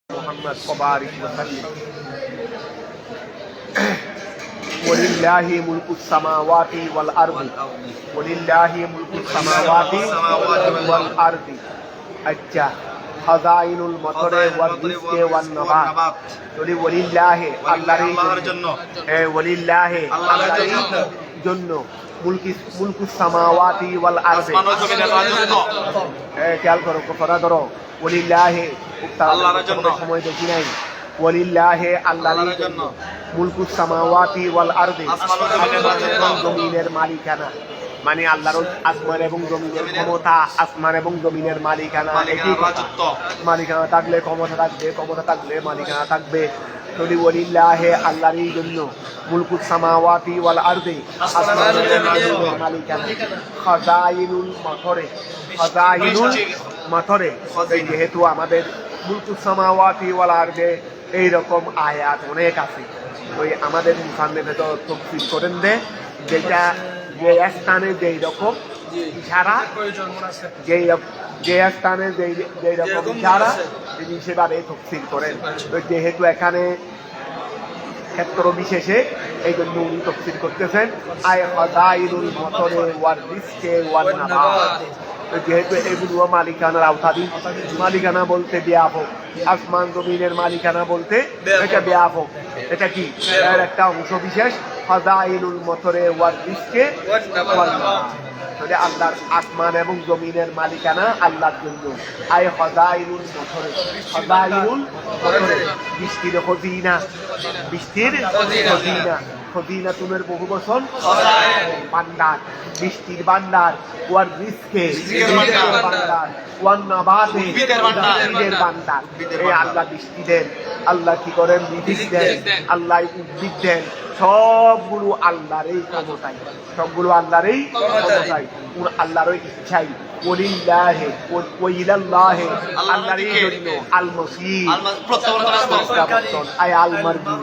محمد وبارك وسلم ولله ملك السماوات والأرض ولله ملك السماوات والأرض अच्छा খাজাইনুল মতরে ওয়াল রিজকি ওয়ান নাবাত ওলিল্লাহি আল্লাহর জন্য ওলিল্লাহি আল্লাহর জন্য মুলকুস সামাওয়াতি ওয়াল আরদি খেয়াল করো কথা ধরো ওলিল্লাহি আল্লাহর জন্য সময় দেখি নাই ওলিল্লাহি আল্লাহর জন্য মুলকুস সামাওয়াতি ওয়াল আরদি জমিনের মালিকানা মানে আল্লাহর আসমান এবং জমিনের ক্ষমতা, আসমান এবং জমিনের মালিকানা, একই মালিকানা থাকলে ক্ষমতা থাকবে, ক্ষমতা থাকলে মালিকানা থাকবে। যদি ওলিল্লাহি আল্লাহরই জন্য মুলকুস সামাওয়াতি ওয়াল আরদি, আসমানের মালিকানা, খাজাইনুল মতরে, খাজাইনুল মতরে। যেহেতু আমাদের মুলকুস সামাওয়াতি ওয়াল আরদি এইরকম আয়াত অনেক আছে, ওই আমাদের মুসান্নিফে তো তাফসীর করেন দে যেটা যে স্থানে যেই রকম ইশারা, যে স্থানে যেই রকম ইশারা তিনি সেভাবে তাফসীর করেন। যেহেতু এখানে ক্ষেত্র বিশেষে এই জন্য উনি তাফসীর করতেছেন আয় খাজাইনুল মতরে ওয়ার রিজকি ওয়ান নাবাত। যেহেতু এগুলো মালিকানার আওতাধীন, মালিকানা বলতে ব্যাপক, আসমান জমিনের মালিকানা বলতে এটা ব্যাপক, এটা কি এর একটা অংশ বিশেষ। খাজাইনুল মতরে ওয়ার রিজকি ওয়ান নাবাত, তাহলে আল্লাহর আসমান এবং জমিনের মালিকানা আল্লাহর জন্য। আয় খাজাইনুল মতরে, খাজাইনুল মতরে বৃষ্টির খজিনা, বৃষ্টির খজিনা, খজিনা তুমের বহু বচন ভান্ডার, বৃষ্টির ভান্ডার, ওয়ার রিজকি ভান্ডার, ওয়ান নাবাতে উদ্ভিদের ভান্ডার। এই আল্লাহ বৃষ্টি দেন, আল্লাহ কি করেন রিজিক দেন, আল্লাহ উদ্ভিদ দেন, সবগুলো আল্লাহরই ক্ষমতায়, সবগুলো আল্লাহরই ক্ষমতায়, আল্লাহর ইচ্ছাই। ওলিল্লাহি ওয়াইলাল্লাহি আল্লাহরই জন্য আল মসির প্রত্যাবর্তন আয় আল মারজি।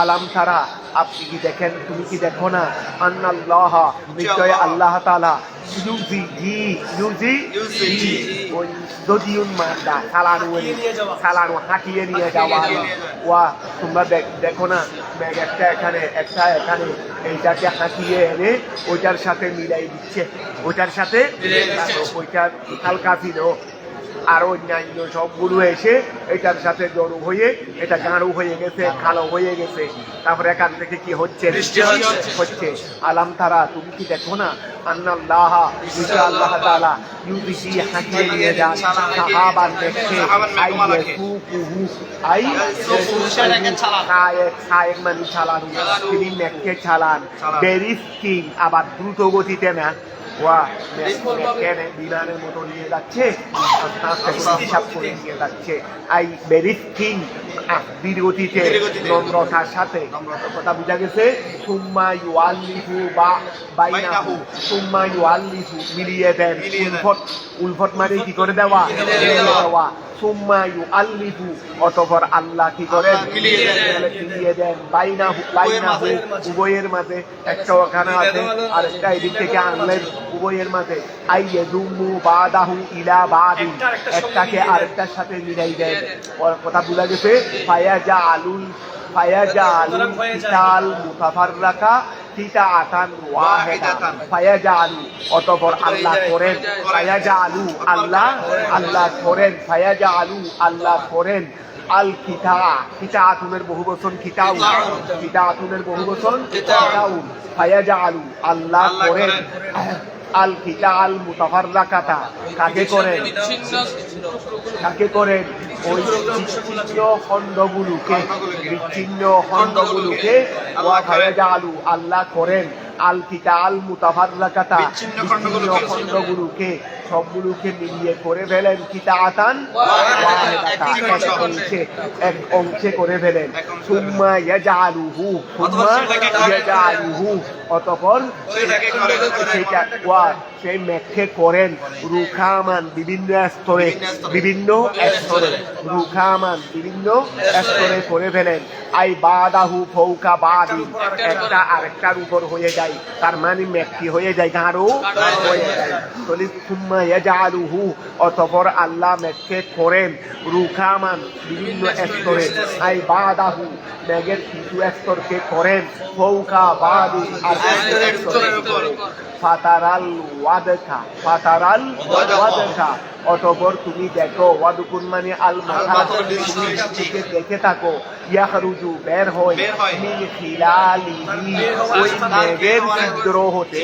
আলাম তারা, আপনি কি দেখেন, তুমি কি দেখো না, আন্নাল্লাহ নিশ্চয় আল্লাহ তাআলা ওই দদিউন মাদা চালানো হাঁটিয়ে নিয়ে যাওয়া। ওয়া তোমরা দেখো না ব্যাগ একটা এখানে একটা এখানে, এইটাকে হাঁটিয়ে এনে ওইটার সাথে মিলাই দিচ্ছে, ওইটার সাথে ওইটার হালকা ছিল আর অন্যান্য সবগুলো এসে এটার সাথে জড়ো হয়ে এটা গাঢ় হয়ে গেছে, কালো হয়ে গেছে। তারপরে এখান থেকে কি হচ্ছে, হচ্ছে। আলাম তারা, তুমি কি দেখো না, আন্নাল্লাহ আল্লাহ তাআলা ইউদিহি হাঁটিয়ে নিয়ে যান সাহাবার দেখে, সায়েক মানে চালানো, তিনি মেঘকে চালান, বেরিস্কিং আবার দ্রুত গতিতে না, বিমানের মতো নিয়ে যাচ্ছে, হিসাব করে নিয়ে যাচ্ছে। আই বেরিস্কিং বিরতিতে, নম্রতার সাথে, কথা বুঝা গেছে। সুম্মা ইউআল্লিফু বা বাইনাহু, সুম্মা ইউআল্লিফু মিলিয়ে দেন, উলফত মানে কি করে দেওয়া, দেওয়া। সুম্মা ইউআল্লিফু অতঃপর আল্লাহ কি করেন, মিলিয়ে দেন, বাইনাহু উভয়ের মাঝে, একটা ওখানে আছে আর একটা এদিক থেকে আনলেন উভয়ের মাঝে। আইয়াদুমু বাদাহু ইলা বাদি, একটাকে আরেকটার সাথে মিলাই দেন। কথা বুঝা গেছে। ফায়াজালুল কিতাল মুতাফাররাকা কিতাআতান ওয়াহিদাতান, ফায়াজালু অতঃপর আল্লাহ করেন, ফায়াজালু আল্লাহ করেন, ফায়াজালু আল্লাহ করেন আল কিতাআতুনের বহু বচন কিতাউ, কিতাআতুনের বহু বচন কিতাউ। ফায়াজালু আল্লাহ করেন আল কিতাল মুতাফাররাকাতা, কাকে করেন, কাকে করেন ওই বিচ্ছিন্ন খণ্ডগুলোকে, বিচ্ছিন্ন খণ্ডগুলোকে। ওয়া ফায়াজালু আল্লাহ করেন আল কিতাল মুতাফাররাকাতা, বিচ্ছিন্ন খণ্ডগুলোকে সবগুলোকে মিলিয়ে করে ফেলেন কিতাআতান ওয়াহিদাতান, এক অংশে করে ফেলেন। সুম্মা ইয়াজআলুহু, অতঃপর সেটা সেই মেঘকে করেন রুখামান, বিভিন্ন স্তরে, বিভিন্ন স্তরে, রুখামান বিভিন্ন স্তরে করে ফেলেন। আই বাদাহু ফৌকা বাদি, একটা আরেকটার উপর হয়ে যায়, তার মানে মেঘটি হয়ে যায় গাঢ় হয়ে যায়। সুম্মা সুম্মা ইয়াজআলুহু অতঃপর আল্লাহ মেঘকে করেন রুখামান বিভিন্ন স্তরে আই বাদাহু মেঘের কিছু স্তরকে করেন ফৌকা বাদি আর স্তরের উপরে ফাতারাল ওয়াদকা অতঃপর তুমি দেখো ওয়াদকুন মানে আল মাথা তুমি দেখে থাকো ইয়াখরুজু বের হয় মিন খিলালিহি ওই মেঘের ছিদ্র হতে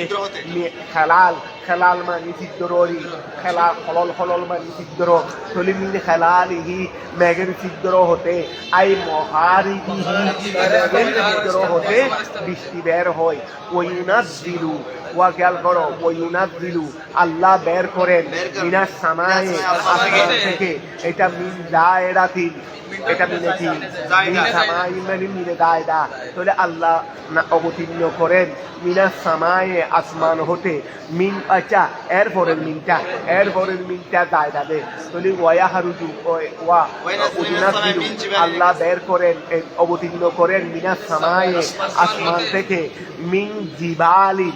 খেলাল মানে ছিদ্ররি খলল মানে ছিদ্র তলি মিন খেলালিহি মেঘের ছিদ্র হতে আই মহারিবিহি মেঘের ছিদ্র হতে বৃষ্টি বের হয় ওয়াইনাজিলু ওয়া খেয়াল করো ওয়াইনাজিলু আল্লাহ বের করেন মিনাস সামায়ে আসমান থেকে এটা মিন দায়রাতিন এটা মিনেছি মিন সামাই মানে মিনে দায়রা তাহলে আল্লাহ অবতীর্ণ করেন মিনাস সামায়ে আসমান হতে মিন আচ্ছা এর পরের মিনটা দায়রা দে তাহলে ওয়া হারুজু ওয়া উনাজিলু আল্লাহ বের করেন অবতীর্ণ করেন মিনাস সামায়ে আসমান থেকে মিন জিবালিন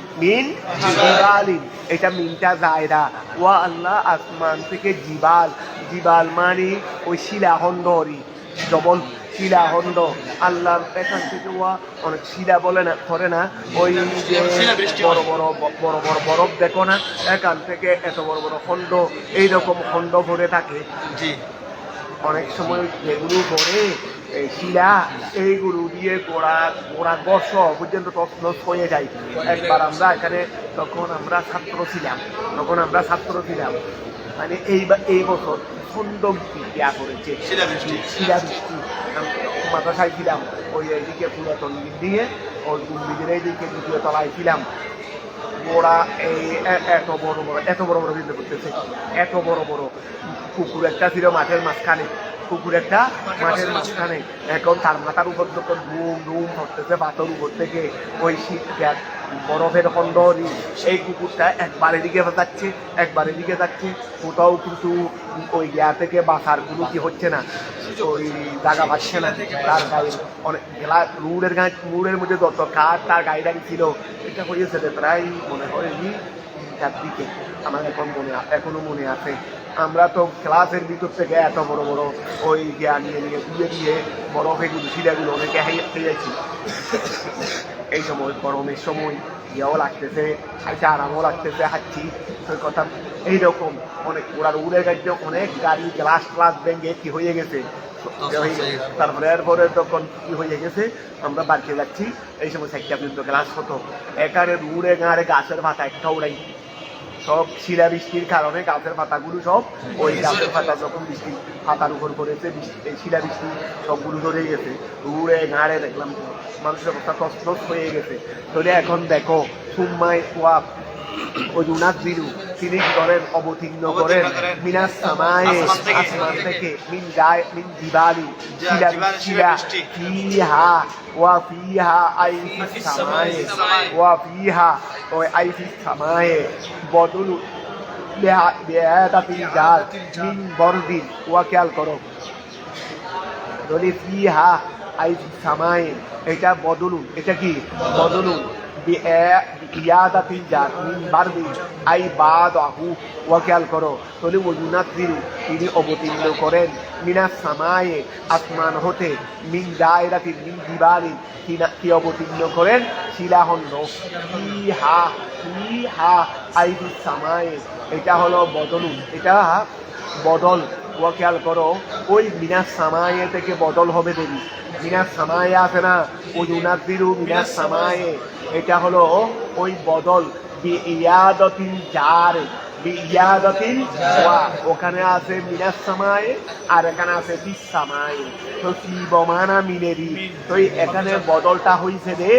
এটা মিনটা দায়রা ওয়া আল্লাহ আসমান থেকে জিবাল মানে ওই শিলাখণ্ডরি ডবল শিলাখণ্ড আল্লাহ এখান থেকে ওয়া অনেক শিলা বলে না করে না ওই যে বড় বড় বরফ দেখো না এখান থেকে এত বড় বড় খণ্ড এইরকম খণ্ড ভরে থাকে অনেক সময় যেগুলো ভরে শিলা এইগুলো দিয়ে গোড়া গর্ষ পর্যন্ত তছনছ হয়ে যায় একবার আমরা এখানে তখন আমরা ছাত্র ছিলাম মানে এই বছর সুন্দর দেয়া করেছে শিলাবৃষ্টি মাদ্রাসায় ছিলাম ওই এইদিকে পুরাতন দিয়ে ওই গুম্বিদের এইদিকে দ্বিতীয় তলায় ছিলাম ওরা এই এত বড় বিদ্যুৎ করতেছে এত বড় পুকুর একটা ছিল মাঠের মাঝখানে এখন তার মাথার উপর যখন ধুম হতেছে পাথর উপর থেকে ওই শীত বরফের খণ্ড এই কুকুরটা একবার এদিকে যাচ্ছে কোথাও কিন্তু ওই গিয়া থেকে বাসার কোনো কি হচ্ছে না ওই জায়গা পাচ্ছে না তার গায়ে অনেক গেলা রুড়ের মধ্যে যত কাঠ তার গাড়িটা ছিল এটা হয়েছে প্রায় মনে হয় তার দিকে আমার এখনো মনে আছে আমরা তো ক্লাসের ভিতর থেকে এত বড় ওই গিয়া নিয়ে দিয়ে বরফেগুলো শিলাগুলো অনেকে খেয়েছি এই সময় গরমের সময় ইয়েও লাগতেছে আরামও লাগতেছে হাঁটছি ওই কথা এইরকম অনেক ওরা উড়ে গাড়িতে অনেক গাড়ি গ্লাস ভেঙে কি হয়ে গেছে তারপরে এরপরে তখন কি হয়ে গেছে আমরা বাড়িতে যাচ্ছি এই সময় সাইডটা পর্যন্ত গ্লাস হতো এখানে উড়ে গাঁড়ে গাছের পাতা একটা উড়াই সব শিলাবৃষ্টির কারণে গাছের পাতাগুলো সব ওই গাছের পাতা যখন বৃষ্টি পাতার উপর পড়েছে শিলাবৃষ্টি সবগুলো ধরে গেছে উড়ে গাঁড়ে দেখলাম মানুষের অবস্থা তছনছ হয়ে গেছে তাহলে এখন দেখো সুম্মাই ওয়া ওয়াজুনাজিলু তিনি করেন অবতীর্ণ করেন মিনাস সামায়ে আসমান থেকে মিন জিবালি শিলা ফিহা আই ফিস সামায়ে বদলু বিআদাতিল জার মিন বরদিন ওয়া খেয়াল করো যদি ফিহা আই ফিস সামায়ে এটা বদলুন এটা কি বদলুন বিআদাতিল জার মিন বারদিন আই বাদাহু ওয়া খেয়াল করো তাহলে ওয়াজুনাজিলু তিনি অবতীর্ণ করেন মিনাস সামায়ে আসমান হতে মিন দায়রাতিন মিন জিবালিন কি অবতীর্ণ করেন শিলাখণ্ড ফিহা আই ফিস সামায়ে এটা হলো বদলুন এটা বদল ওয়া খেয়াল করো ওই মিনাস সামায়ে থেকে বদল হবে দেবী মিনাস সামায়ে আছে না ওয়াজুনাজিলু মিনাস সামায়ে এটা হলো ওই বদল বিয়াদাতিল জার ওখানে আছে মিনাস সামায়ে আর এখানে আছে ফিস সামায়ে তো কি বমানা মিলেরি তো এখানে বদলটা হইছে রে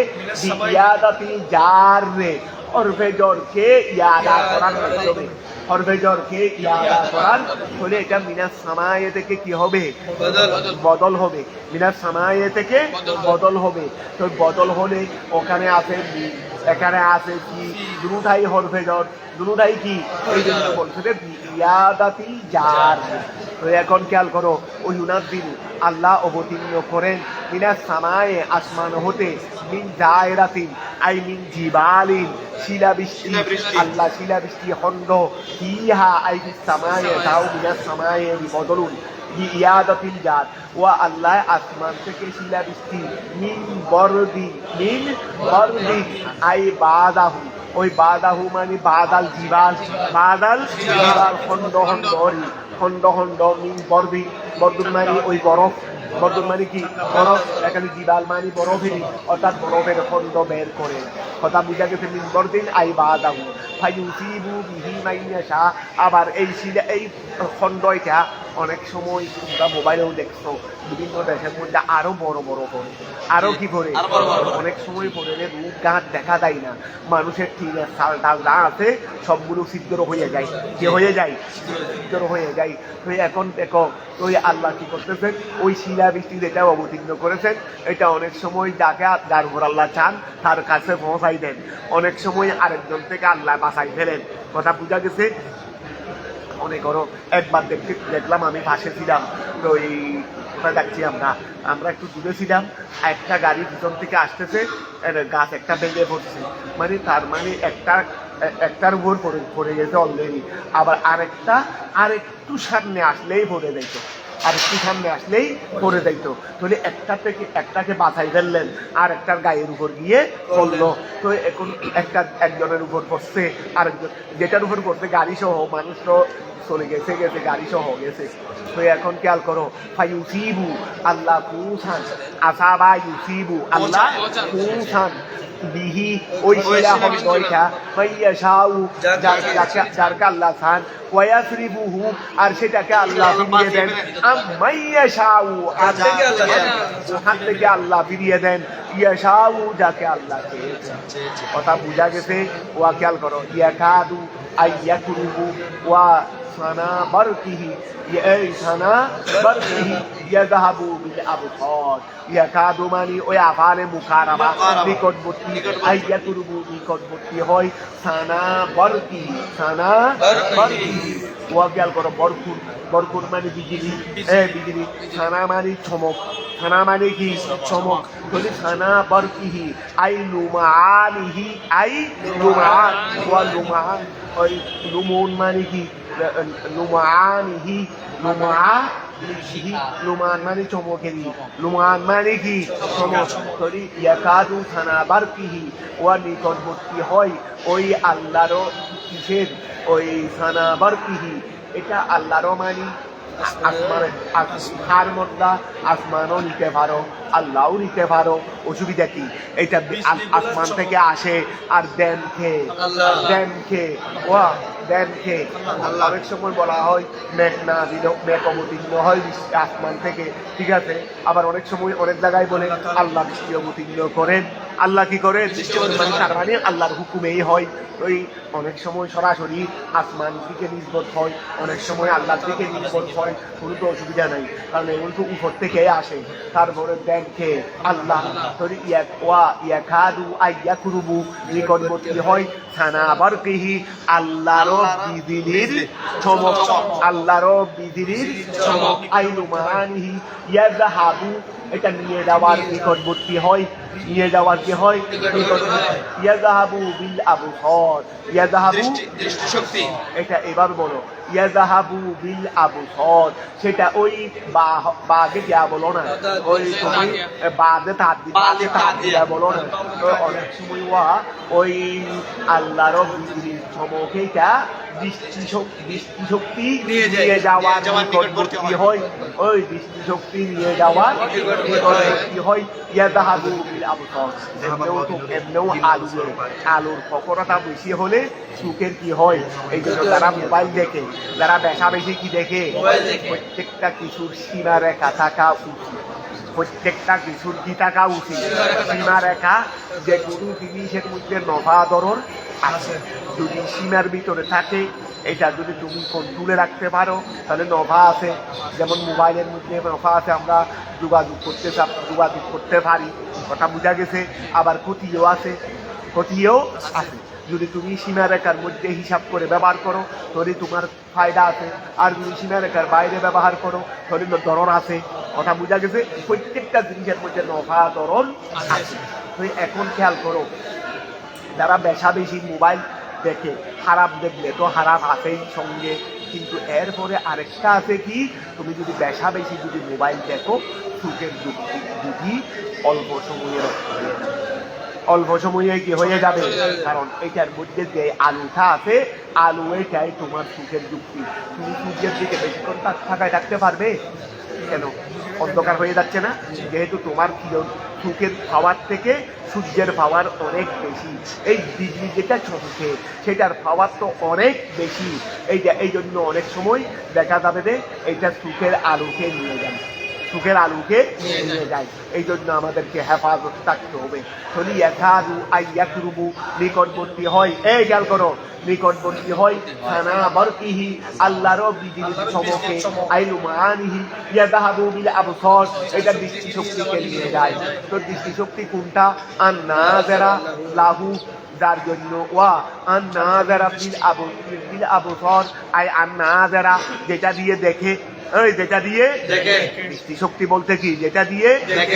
বিয়াদাতিল জার রে হরফে-জরকে ইয়াদা করার মাধ্যমে হরফে-জরকে ইয়াদা করার ফলে এটা মিনাস সামায়ে থেকে কি হবে বদল হবে মিনাস সামায়ে থেকে বদল হবে তো বদল হলে ওখানে আছে এখানে আছে কি দুটাই হরফে-জর দুটাই কি এই জন্য বলছে বিয়াদাতিল জার তো এখন খেয়াল করো ওই উনার দিন আল্লাহ অবতীর্ণ করেন মিনাস সামায়ে আসমান হতে মিন জায়রাতিন আই মিন জিবালিন শিলাবৃষ্টি আল্লাহ শিলাবৃষ্টি খণ্ড ফিহা আই ফিস সামায়ে তাও মিনাস সামায়ে বদলুন ইয়াদাতিল জাত ওয়া আল্লাহ আসমান থেকে শিলাবৃষ্টি মিন বরদি আই বাদাহু ওই বাদাহু মানে বাদাল জিবাল খণ্ড খণ্ড মিন বরদুন মানে ওই বরফ বরদুন মানে কি বরফ এখানে জিবাল মানে বরফেরই অর্থাৎ বরফের খণ্ড বের করে কথা বুঝা গেছে মিন বরদিন আই বাদাহু ফায়ুসিবু বিহি মাইয়াশা আবার এই খণ্ডটা অনেক সময় তোমরা মোবাইলেও দেখছো বিভিন্ন দেশের মধ্যে আরো বড় বড় করে আরো কি করে অনেক সময় পরে রূপ গাঁট দেখা যায় না মানুষের টিনের চাল ডাল যা আছে সবগুলো ছিদ্র হয়ে যায় কি হয়ে যায় ছিদ্র হয়ে যায় তো এখন দেখো ওই আল্লাহ কি করতেছেন ওই শিলাবৃষ্টি যেটা অবতীর্ণ করেছেন এটা অনেক সময় যাকে যার উপর আল্লাহ চান তার কাছে পৌঁছাই দেন অনেক সময় আরেকজন থেকে আল্লাহ বাঁচাই ফেলেন কথা বোঝা গেছে মনে করো একবার দেখলাম আমি পাশে ছিলাম তো এই কোথায় যাচ্ছি আমরা একটু দূরে ছিলাম একটা গাড়ি পিছন থেকে আসতেছে গাছ একটা ভেঙে পড়ছে মানে তার মানে একটার উপর পড়ে গেছে অলরেডি আবার আরেকটু সামনে আসলেই পড়ে যেত আরেকটু সামনে আসলেই পড়ে যেত তাহলে একটাকে বাঁচাই ফেললেন আর একটার গায়ের উপর গিয়ে পড়লো তো এখন একজনের উপর পড়ছে আরেকজন যেটার উপর পড়ছে গাড়ি সহ মানুষ তো চলে গেছে গাড়ি সহ গেছে তো এখন খেয়াল করো ফায়ুসিবু আল্লাহ পৌঁছান আসাবা ইউসিবু আল্লাহ পৌঁছান বিহি ওই শিলা খণ্ডটা মাইয়াশাউ যারকে আল্লাহ চান ওয়াসরিফুহু আর সেটাকে আল্লাহ ফিরিয়ে দেন মাইয়াশাউ আর ওখান থেকে আল্লাহ ফিরিয়ে দেন ইয়াশাউ যাকে আল্লাহ চেয়েছেন কথা বুঝা গেছে ওয়া খেয়াল করো ইয়াকাদু আইয়াকুরুহু ওয়া সানা বারকিহি ইয়াযহাবু বিল আবসার ইয়াকাদু মানে ওই আফালে মুকারাবা নিকটবর্তী আইয়াকুরুবু নিকটবর্তী হয় সানা বারকিহি ওয়া খেয়াল করো বরকুর মানে বিজলি বিজলি সানা মানে চমক সানা মানে কি চমক বলি সানা বারকিহি আই লুমানিহি আই লুমান ওয়া লুমান ওই লুমুন মানে কি লুমানিহি লুমান মানে চমকেরি লুমান মানে কি চমক করি ইয়াকাদু সানা বারকিহি ওয়া নিকটবর্তী হয় ওই আল্লাহর কিসের ওই সানা বারকিহি এটা আল্লাহর মানে আসমানও নিতে পারো আল্লাহও নিতে পারো অসুবিধা কি এটা আসমান থেকে আসে আর দেন খেয়ে অনেক সময় বলা হয় মেঘ না দিলেও মেঘ অবতীর্ণ হয় আসমান থেকে ঠিক আছে আবার অনেক সময় অনেক জায়গায় বলে আল্লাহ বৃষ্টি অবতীর্ণ করেন আল্লাহ কি করেন তার মানে আল্লাহর হুকুমেই হয় ওই অনেক সময় সরাসরি আসমান দিকে নির্ভর হয় অনেক সময় আল্লাহর দিকে নির্ভর হয় কোনো তো অসুবিধা নাই কারণ এগুলো তো উপর থেকে আসে তারপরে দেখে আল্লাহ ইয়াকাদু আইয়াকুরুবু নিকটবর্তী হয় সানা বারকিহি আল্লাহর বিজলির চমক আইলুমানিহি ইয়াযহাবু এটা নিয়ে যাওয়ার নিকটবর্তী হয় নিয়ে যাওয়ার কি হয় ইয়াযহাবু বিল আবসার ইয়াযহাবু দৃষ্টিশক্তি এটা এবার বলো ইয়াযহাবু বিল আবসার সেটা ওই বাগে যা বলো না ওই তুমি বাদে তাদিয়া বলো না তো অনেক সময় ওই আল্লাহর বিজলির চমকেটা দৃষ্টিশক্তি নিয়ে যাওয়ার নিকটবর্তী হয় ওই দৃষ্টিশক্তি নিয়ে যাওয়ার নিকটবর্তী হয় ইয়াযহাবু বিল আবসার এমনিও আলুর ফকরতা বেশি হলে চোখের কি হয় এই জন্য যারা মোবাইল দেখে যারা বেশি কি দেখে প্রত্যেকটা কিছুর সীমা রেখা থাকা উচিত প্রত্যেকটা কিছুর কি থাকা উচিত সীমা রেখা যে কোনো জিনিসের মধ্যে নফা দরর আছে যদি সীমার ভিতরে থাকে এটা যদি তুমি কন্ট্রোলে রাখতে পারো তাহলে নফা আছে যেমন মোবাইলের মধ্যে নফা আছে আমরা যোগাযোগ করতে পারি কথা বোঝা গেছে আবার ক্ষতিও আছে যদি তুমি সীমারেখার মধ্যে হিসাব করে ব্যবহার করো তাহলে তোমার ফায়দা আছে আর যদি সীমারেখার বাইরে ব্যবহার করো তাহলে দরর আছে কথা বোঝা গেছে? প্রত্যেকটা জিনিসের মধ্যে নফা তরল আছে। তো এখন খেয়াল করো, যারা বেশা বেশি মোবাইল দেখে, খারাপ দেখলে তো খারাপ আছেই সঙ্গে, কিন্তু এরপরে আরেকটা আছে কি, তুমি যদি বেশা বেশি যদি মোবাইল দেখো, সুখের যুক্তি অল্প সময়ের অল্প সময়ে কি হয়ে যাবে, কারণ এটার মধ্যে যে আলুটা আছে, আলু এটাই তোমার সুখের যুক্তি। তুমি সূর্যের দিকে বেশিক্ষণ থাকায় থাকতে পারবে কেন? অন্ধকার হয়ে যাচ্ছে না? যেহেতু তোমার সুখের পাওয়ার থেকে সূর্যের পাওয়ার অনেক বেশি, এই বিজলি যেটা চলছে সেটার পাওয়ার তো অনেক বেশি। এই জন্য অনেক সময় দেখা যাবে যে এইটা সুখের আলুকে নিয়ে যাবে, সুখের আলুকে নিয়ে যায়। এই জন্য আমাদেরকে হেফাজত থাকতে হবে। যদি একাদু আইয়াকুরুবু নিকটবর্তী হয়, এই খেয়াল করো, নিকটবর্তী হয় খানা বরকিহি আল্লাহর বিজিলির সমকে আইলু মানিহি ইয়াযাহাবু বিল আবসার, এটা দৃষ্টি শক্তিকে নিয়ে যায়। তো দৃষ্টি শক্তি কোনটা? আন-নাযিরা লাহু, যার জন্য ওয়া আন-নাযিরা বিল আবসার, আই আন-নাযিরা যেটা দিয়ে দেখে, এই যেটা দিয়ে দেখে, দৃষ্টি শক্তি বলতে কি? যেটা দিয়ে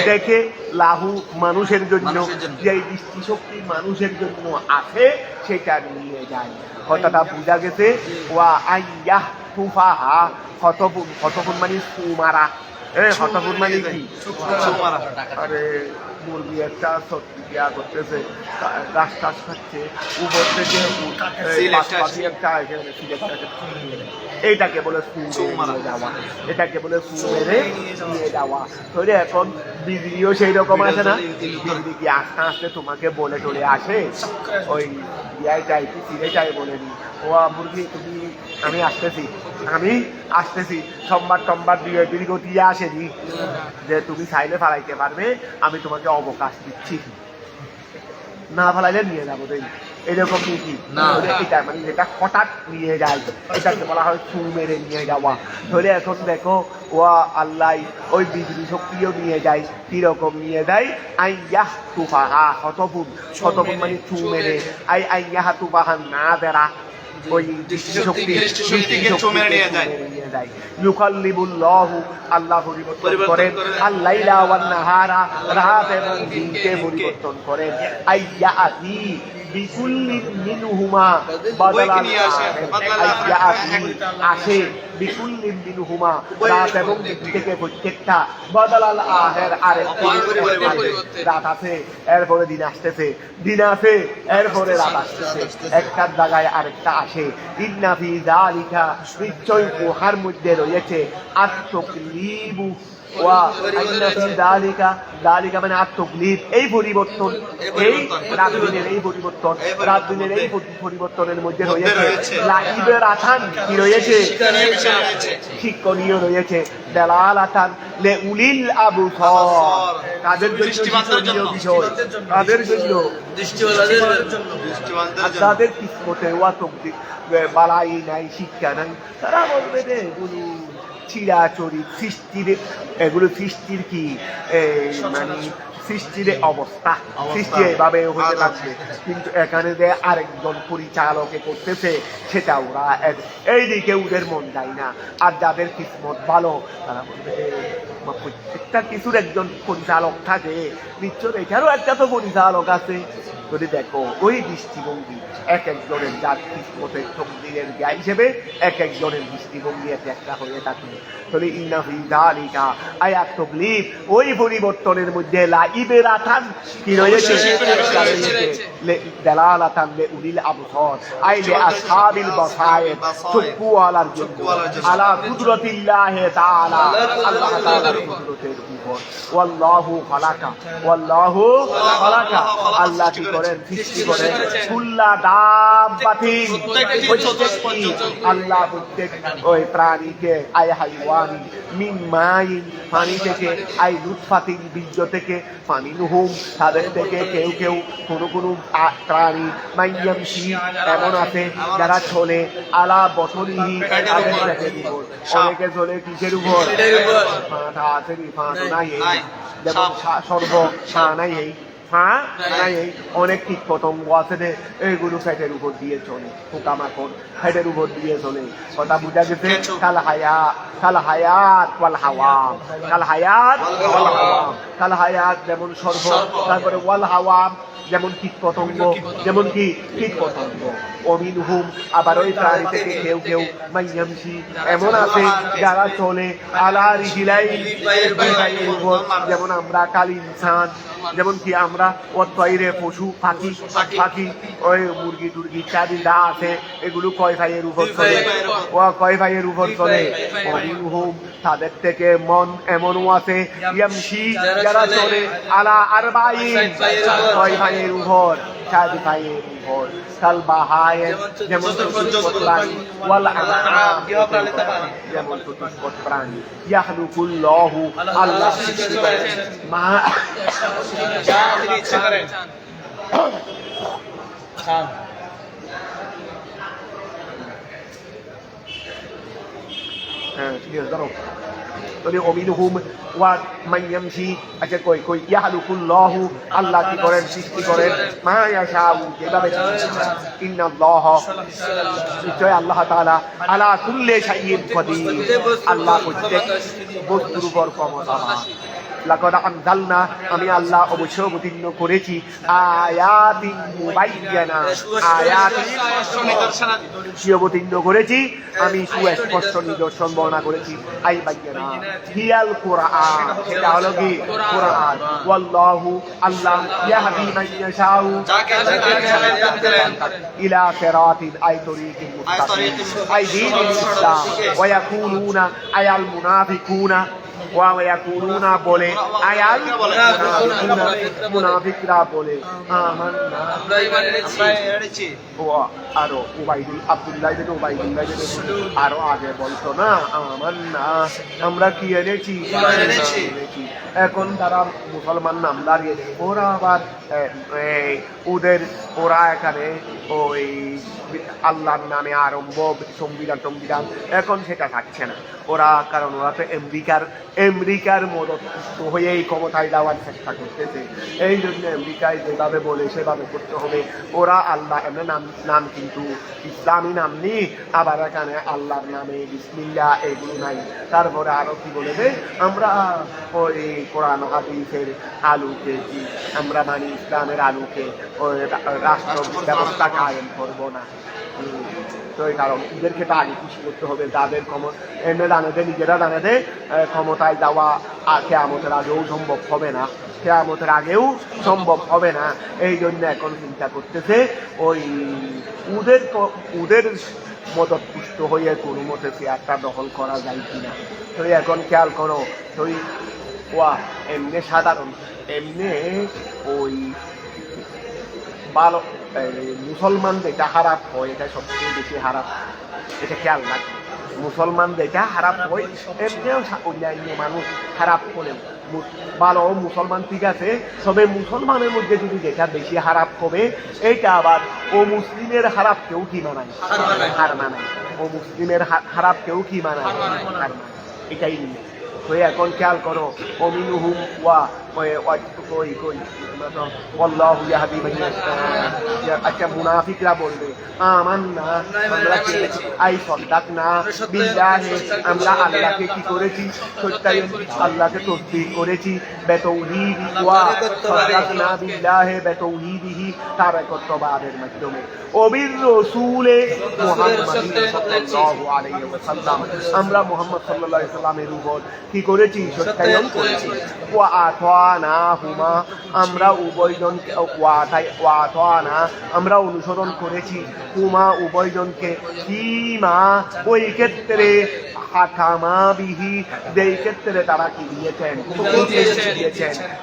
দেখে, লাহু মানুষের জন্য, যে দৃষ্টি শক্তি মানুষের জন্য আছে সেটা নিয়ে যায়। কথাটা বোঝা গেছে? ওয়া আইয়াহ তুফাহা, কতক্ষণ মানে সুমারা, হতপুর মানে কি? আরে মুরগি একটা সত্যি দেয়া করতেছে, গাছ টাছ খাচ্ছে, উপর থেকে এইটাকে বলে নিয়ে যাওয়া, এটাকে বলে মেরে নিয়ে যাওয়া। তাহলে এখন বিজলিও সেই রকম আছে না? বিজলি কি আস্তে আস্তে তোমাকে বলে চলে আসে? ওই ইয়াইটাই কি সিরেটাই বলে নি, ও মুরগি তুমি আমি আসতেছি সোমবার টম্বার দিয়ে দীর্ঘ দিয়ে আসেনি যে তুমি চাইলে ফালাইতে পারবে, আমি তোমাকে অবকাশ দিচ্ছি, না ফালাইলে নিয়ে যাবো। এরকম কি না, এটা মানে যেটা হঠাৎ নিয়ে যায় এটাকে বলা হয় ছু মেরে নিয়ে যাওয়া। ধরে এখন দেখো ও আল্লাহ ওই বিজলি শক্তিও নিয়ে যায়, কিরকম নিয়ে যায়? আইয়াহ তুফাহা, শতগুণ মানে ছু মেরে, আইয়াহ তুফাহা না বেড়া, ওই দৃষ্টি শক্তিকে নিয়ে যায়। ইউকাল্লিবুল্লাহু, আল্লাহ পরিবর্তন করেন, আল-লাইলা ওয়ান নাহারা, রাত এবং দিনকে পরিবর্তন করেন। আইয়াতি বিকুল্লি মিনহুমা বাদালান, আসে বিকুল্লি মিনহুমা, রাত এবং দিন থেকে প্রত্যেকটা বাদালাল আহের আরেকটি রাত আছে, এরপরে দিন আসতেছে, দিন আছে এরপরে রাত আসতেছে, একটার জায়গায় আরেকটা আসে। ইন্না ফি যালিকা, নিশ্চয় উহার মধ্যে রয়েছে আত-তাকলিবু ওয়া ইন্না ফি যালিকা মানে আত-তাকলিব, এই পরিবর্তন, এই রাত দিনের এই পরিবর্তন, রাত দিনের এই পরিবর্তনের মধ্যে রয়েছে লাইবরাতান, কি রয়েছে? শিক্ষণীয় রয়েছে, দালালাতান লিউলিল আবসার, কাদের জন্য শিক্ষণীয় বিষয়? কাদের জন্য? যাদের কিসমতে ওয়া তকদির বালাই নাই, শিক্ষা নাই, তারা বলবে যে এগুলো চিরাচরি সৃষ্টির, এগুলো সৃষ্টির কি মানে সৃষ্টির অবস্থা, সৃষ্টি এইভাবে হতে থাকবে। কিন্তু এখানে যে আরেকজন পরিচালকে করতেছে সেটা ওরা এই দিকে ওদের মন যায় না। আর যাদের কিসমত ভালো তারা বলবে প্রত্যেকটা কিছুর একজন পরিচালক থাকে, নিশ্চয় এখানেও একটা তো পরিচালক আছে। যদি দেখো ওই দৃষ্টিভঙ্গি এক একজনের, যার কিসমতের তকদিরের জ্ঞান হিসেবে এক একজনের দৃষ্টিভঙ্গি একটা হয়ে থাকে। তাহলে ইন্না ফি যালিকা আয়াত তাকলিব, ওই পরিবর্তনের মধ্যে লাইবরাতান, কি রয়েছে? দালালাতান লিউলিল আবসার, আই লিআসহাবিল বাসায়ের, চক্ষু ওয়ালার জন্য, আলা কুদরতিল্লাহি তাআলা, আল্লাহ তাআলার কুদরতের উপর। ওয়াল্লাহু খালাকা, আল্লাহ কি করেন? সৃষ্টি করেন কুল্লা দাব্বাতিন, আল্লাহ প্রত্যেক ওই প্রাণীকে, আই হাইওয়ানি মিন মাইন, পানি থেকে, আই লুৎফাতিন বীর্য থেকে, ফামিনহুম তাদের থেকে কেউ কোনো প্রাণী, মাইয়ামশি এমন আছে যারা চলে, আলা বটনিহি তাদের পেটের উপর, অনেকে চলে কিসের উপর? ফাঁটা আছে, ফাঁটা নাই, যেমন সর্ব নাই, এই হ্যাঁ নাই অনেক কীট পতঙ্গ আছে রে এইগুলো ফ্যাটের উপর দিয়ে চলে পোকামাকড় ফ্যাটের উপর দিয়ে চলে কথা বুঝা গেছে কাল হায়াত ওয়াল হাওয়া কাল হায়াত ওয়াল হাওয়া কাল হায়াত যেমন সর্ব তারপরে ওয়াল হাওয়া যেমন কীট পতঙ্গ যেমন কি কীট পতঙ্গ অমিনহুম আবার ওই প্রাণী থেকে কেউ কেউ মাইয়ামশি এমন আছে যারা চলে আলা রিজিলাই উপর যেমন আমরা কাল ইনসান যেমন কি আমরা অতইরে পশু পাখি ওই মুরগি টুরগি ইত্যাদি যা আছে এগুলো কয় ভাইয়ের উপর চলে ও কয় ভাইয়ের উপর চলে অমিনহুম তাদের থেকে মন এমনও আছে ইয়ামশি যারা চলে আলা আরবাইন কয় ভাইয়ের উপর 4 ভাইয়ের উপর কাল বাহায়ের যেমন চতুষ্পদ প্রাণী ওয়াল আনআম যেমন চতুষ্পদ প্রাণী ইয়াখলুকুল্লাহু আল্লাহ সৃষ্টি করেন মা যা তিনি ইচ্ছা করেন হ্যাঁ ঠিক আছে ধরো তবে অমিনহুম ওয়া মাইয়ামশি আচ্ছা কই ইয়াহলুকুল্লাহু আল্লাহ কি করেন সৃষ্টি করেন মা ইয়াশাউ যেভাবে ইন্নাল্লাহ নিশ্চয় আল্লাহ তাআলা আলা কুল্লি শাইইন কাদির আল্লাহ প্রত্যেক বস্তুর উপর ক্ষমতাবান লাকাদ আনজালনা আমি আল্লাহ অবশ্যই অবতীর্ণ করেছি আয়াতিন মুবাইয়ানাত আয়াতিন কি অবতীর্ণ করেছি আমি সুস্পষ্ট নিদর্শন বর্ণনা করেছি আই বাইয়ানা হিয়াল কুরআন এটা হলো কি কুরআন ওয়াল্লাহু আল্লাহ ইয়াহদি মান ইয়াশাউ ইলা সিরাতিল আইতরিকিল মুস্তাকিম আই দীনুল ইসলাম ওয়া ইয়াকুলুনা আয়াল মুনাফিকুনা ওয়ায়াকুলুনা বলে আয়াল মুনাফিকরা বলে আমান্না আমরা ঈমান এনেছি ও আরো আব্দুল্লাহ ইবনে উবাইদুল্লাহ আরো আগে বলতো না আমান্না আমরা কি এনেছি এখন তারা মুসলমান নাম দাঁড়িয়ে ওরা আবার ওরা এখানে ওই আল্লাহর নামে আরম্ভ সংবিধান এখন সেটা থাকছে না ওরা কারণ ওরা তো আমেরিকার মদত হয়েই ক্ষমতায় যাওয়ার চেষ্টা করতেছে এই জন্য আমেরিকায় যেভাবে বলে সেভাবে করতে হবে ওরা আল্লাহ এমনি নাম কিন্তু ইসলামী নাম নেই আবার এখানে আল্লাহর নামে বিসমিল্লাহ এগুলো নাই তারপরে আরো কি বলেছে আমরা ওই কোরআন হাদিসের আলোকে কি আমরা মানি ইসলামের আলোকে ওই রাষ্ট্র ব্যবস্থা কায়েম করবো না তো এই কারণ এদেরকে তো আগে খুশি করতে হবে যাদের এমনি জানাতে নিজেরা জানাতে ক্ষমতায় যাওয়া কেয়ামতের আগেও সম্ভব হবে না কেয়ামতের আগেও সম্ভব হবে না এই জন্য এখন চিন্তা করতেছে ওই ওদের মদত পুষ্ট হয়ে কোনো মতে চেয়ারটা দখল করা যায় কিনা তো এখন খেয়াল করো তো এমনি সাধারণ এমনি ওই ভালো মুসলমান যেটা খারাপ হয় এটা সবচেয়ে বেশি খারাপ এটা খেয়াল রাখবে মুসলমান যেটা খারাপ হয় এমনিও অন্যান্য মানুষ খারাপ করেও ভালো মুসলমান ঠিক আছে তবে মুসলমানের মধ্যে যদি যেটা বেশি খারাপ হবে এইটা আবার ও মুসলিমের খারাপ কেউ কি মানায় হার মানায় ও মুসলিমের খারাপ কেউ কি মানায় হার মানায় এটাই নিয়ে তো এখন খেয়াল করো অমিনুহুম ওয়া আল্লাহু ইয়াহদি মান ইয়াশা আচ্ছা মুনাফিকরা বলবে আমান্না আমরা আই সাদাকনা বিল্লাহি আমরা আল্লাহকে কি করেছি সত্যায়ন আল্লাহকে তাসদীক করেছি বিতাওহীদ ওয়া সাদাকনা বিল্লাহি বিতাওহীদিহি তার একত্ববাদের মাধ্যমে ওবির রাসূলে মুহাম্মদ সাল্লাল্লাহু আলাইহি ওয়াসাল্লাম আমরা মুহাম্মদ সাল্লাল্লাহু আলাইহি ওয়াসাল্লামের উপর কি করেছি সত্যায়ন করেছি ওয়া আতানাহুমা আমরা উভয়জনকে আমরা অনুসরণ করেছি হুমা উভয়জনকে কিমা ওই ক্ষেত্রে যেই ক্ষেত্রে তারা কি দিয়েছেন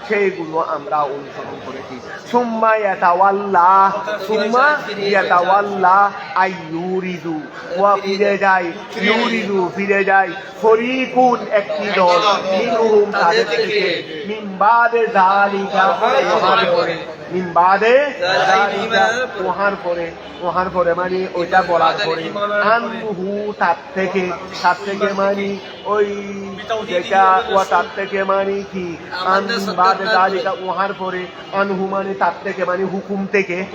সেইগুলো আমরা অনুসরণ করেছি সুম্মা ইয়াতাওয়াল্লা আই ইউরিদু ওয়া ফিরে যায় ফরিকুন একটি দল মিনহুম তাদের থেকে মিন বাদে যালিকা মিন বাদে যালিকা ওহার পরে মানে ওইটা বলার পরে আনহু তার থেকে মানে ওই যেটা তার থেকে মানে কি আন বাদে যালিকা ওহার পরে আনহু মানে তার থেকে মানে হুকুম থেকে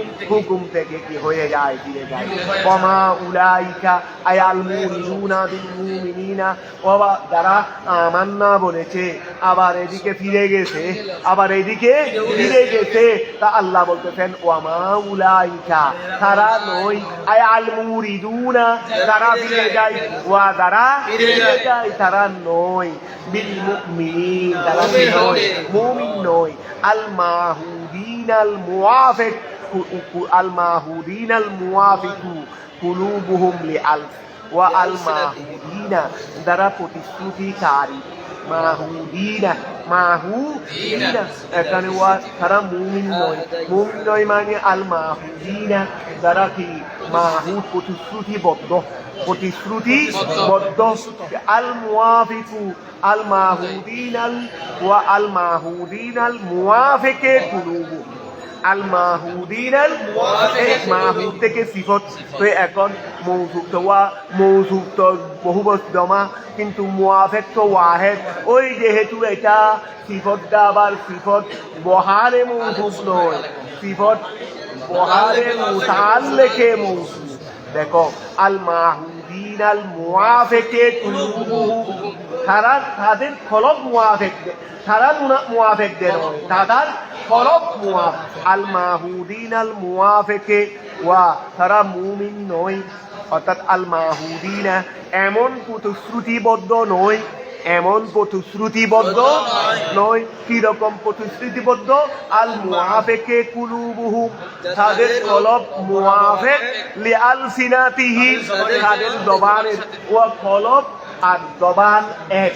কি হয়ে যায় ফিরে যায় ওমা উলাইকা আয়াল মুমিনুনা বিল মুমিনিনা ওয়া যারা আমান্না বলেছে আবার এদিকে ফিরে গেছে তা আল্লাহ বলতেছেন ওয়ামা উলাইকা তারা নয় আয়াল মুরিদুনা তারা ফিরে যায় ওয়া যারা ফিরে যায় তারা নয় বিল মুমিনিন তারা নয় মুমিন নয় আল মাহুদিন আল মুওয়াফিক কুলুবুহুম লিআলফ ওয়া আল মাহুদিনা যারা প্রতিশ্রুতিকারী মাহুদিনা এখানে ওয়া তারা মুমিন নয় মানে আল মাহুদিনা যারা কি মাহুদ প্রতিশ্রুতিবদ্ধ আল মুওয়াফিকু আল মাহুদিন আল মুওয়াফিকে কুলুবু আল মাহুদিন আল মাহুদ থেকে সিফত তো এখন মৌসুফ তো বহু জমা কিন্তু মুওয়াফিক তো ওয়াহেদ ওই যেহেতু এটা সিফতটা আবার সিফত বহারে মৌসুফ নয় সিফত বহারে মুতাআল্লিকে মৌসুফ দেখো আল মাহুদিন আল মুওয়াফিকে কুলুবুহুম তাদের কলব মুওয়াফিক তারা মুওয়াফিকদের তাদের কলব আল মাহুদিন আল মুওয়াফিকে ওয়া তারা মুমিন নয় অর্থাৎ আল মাহুদিনা এমন প্রতিশ্রুতিবদ্ধ নয় কিরকম প্রতিশ্রুতিবদ্ধ আল মুওয়াফিকে কুলুবুহুম তাদের কলব মুওয়াফিক লিআলসিনাতিহিম তাদের জবানের ওয়া কলব আর জবান এক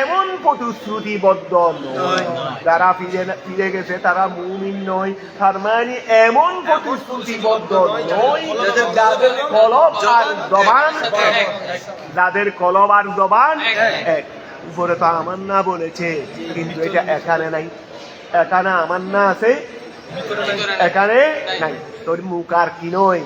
এমন প্রতিশ্রুতিবদ্ধ নয় যারা ফিরে গেছে তারা মুমিন নয় তার মানে এমন প্রতিশ্রুতিবদ্ধ নয় যাদের কলব আর জবান এক উপরে তো আমান্না বলেছে কিন্তু এটা এখানে নাই এখানে আমান্না আছে এখানে নাই তোর মুখ আর কি নয়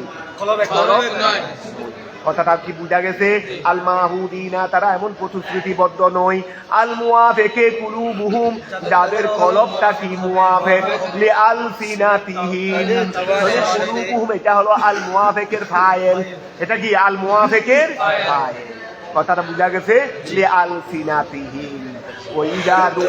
কথাটা কি বুঝা গেছে আল মাহুদিনা তারা এমন প্রতিশ্রুতিবদ্ধ নয় আল মুওয়াফিকে কুলুবুহুম যাদের কলবটা কি মুওয়াফিক লিআলসিনাতিহিম কুলুবুহুম এটা হলো আল মুওয়াফিকের ফাইল এটা কি আল মুওয়াফিকের ফাইল কথাটা বুঝা গেছে লিআলসিনাতিহিম ওয়াইদা দু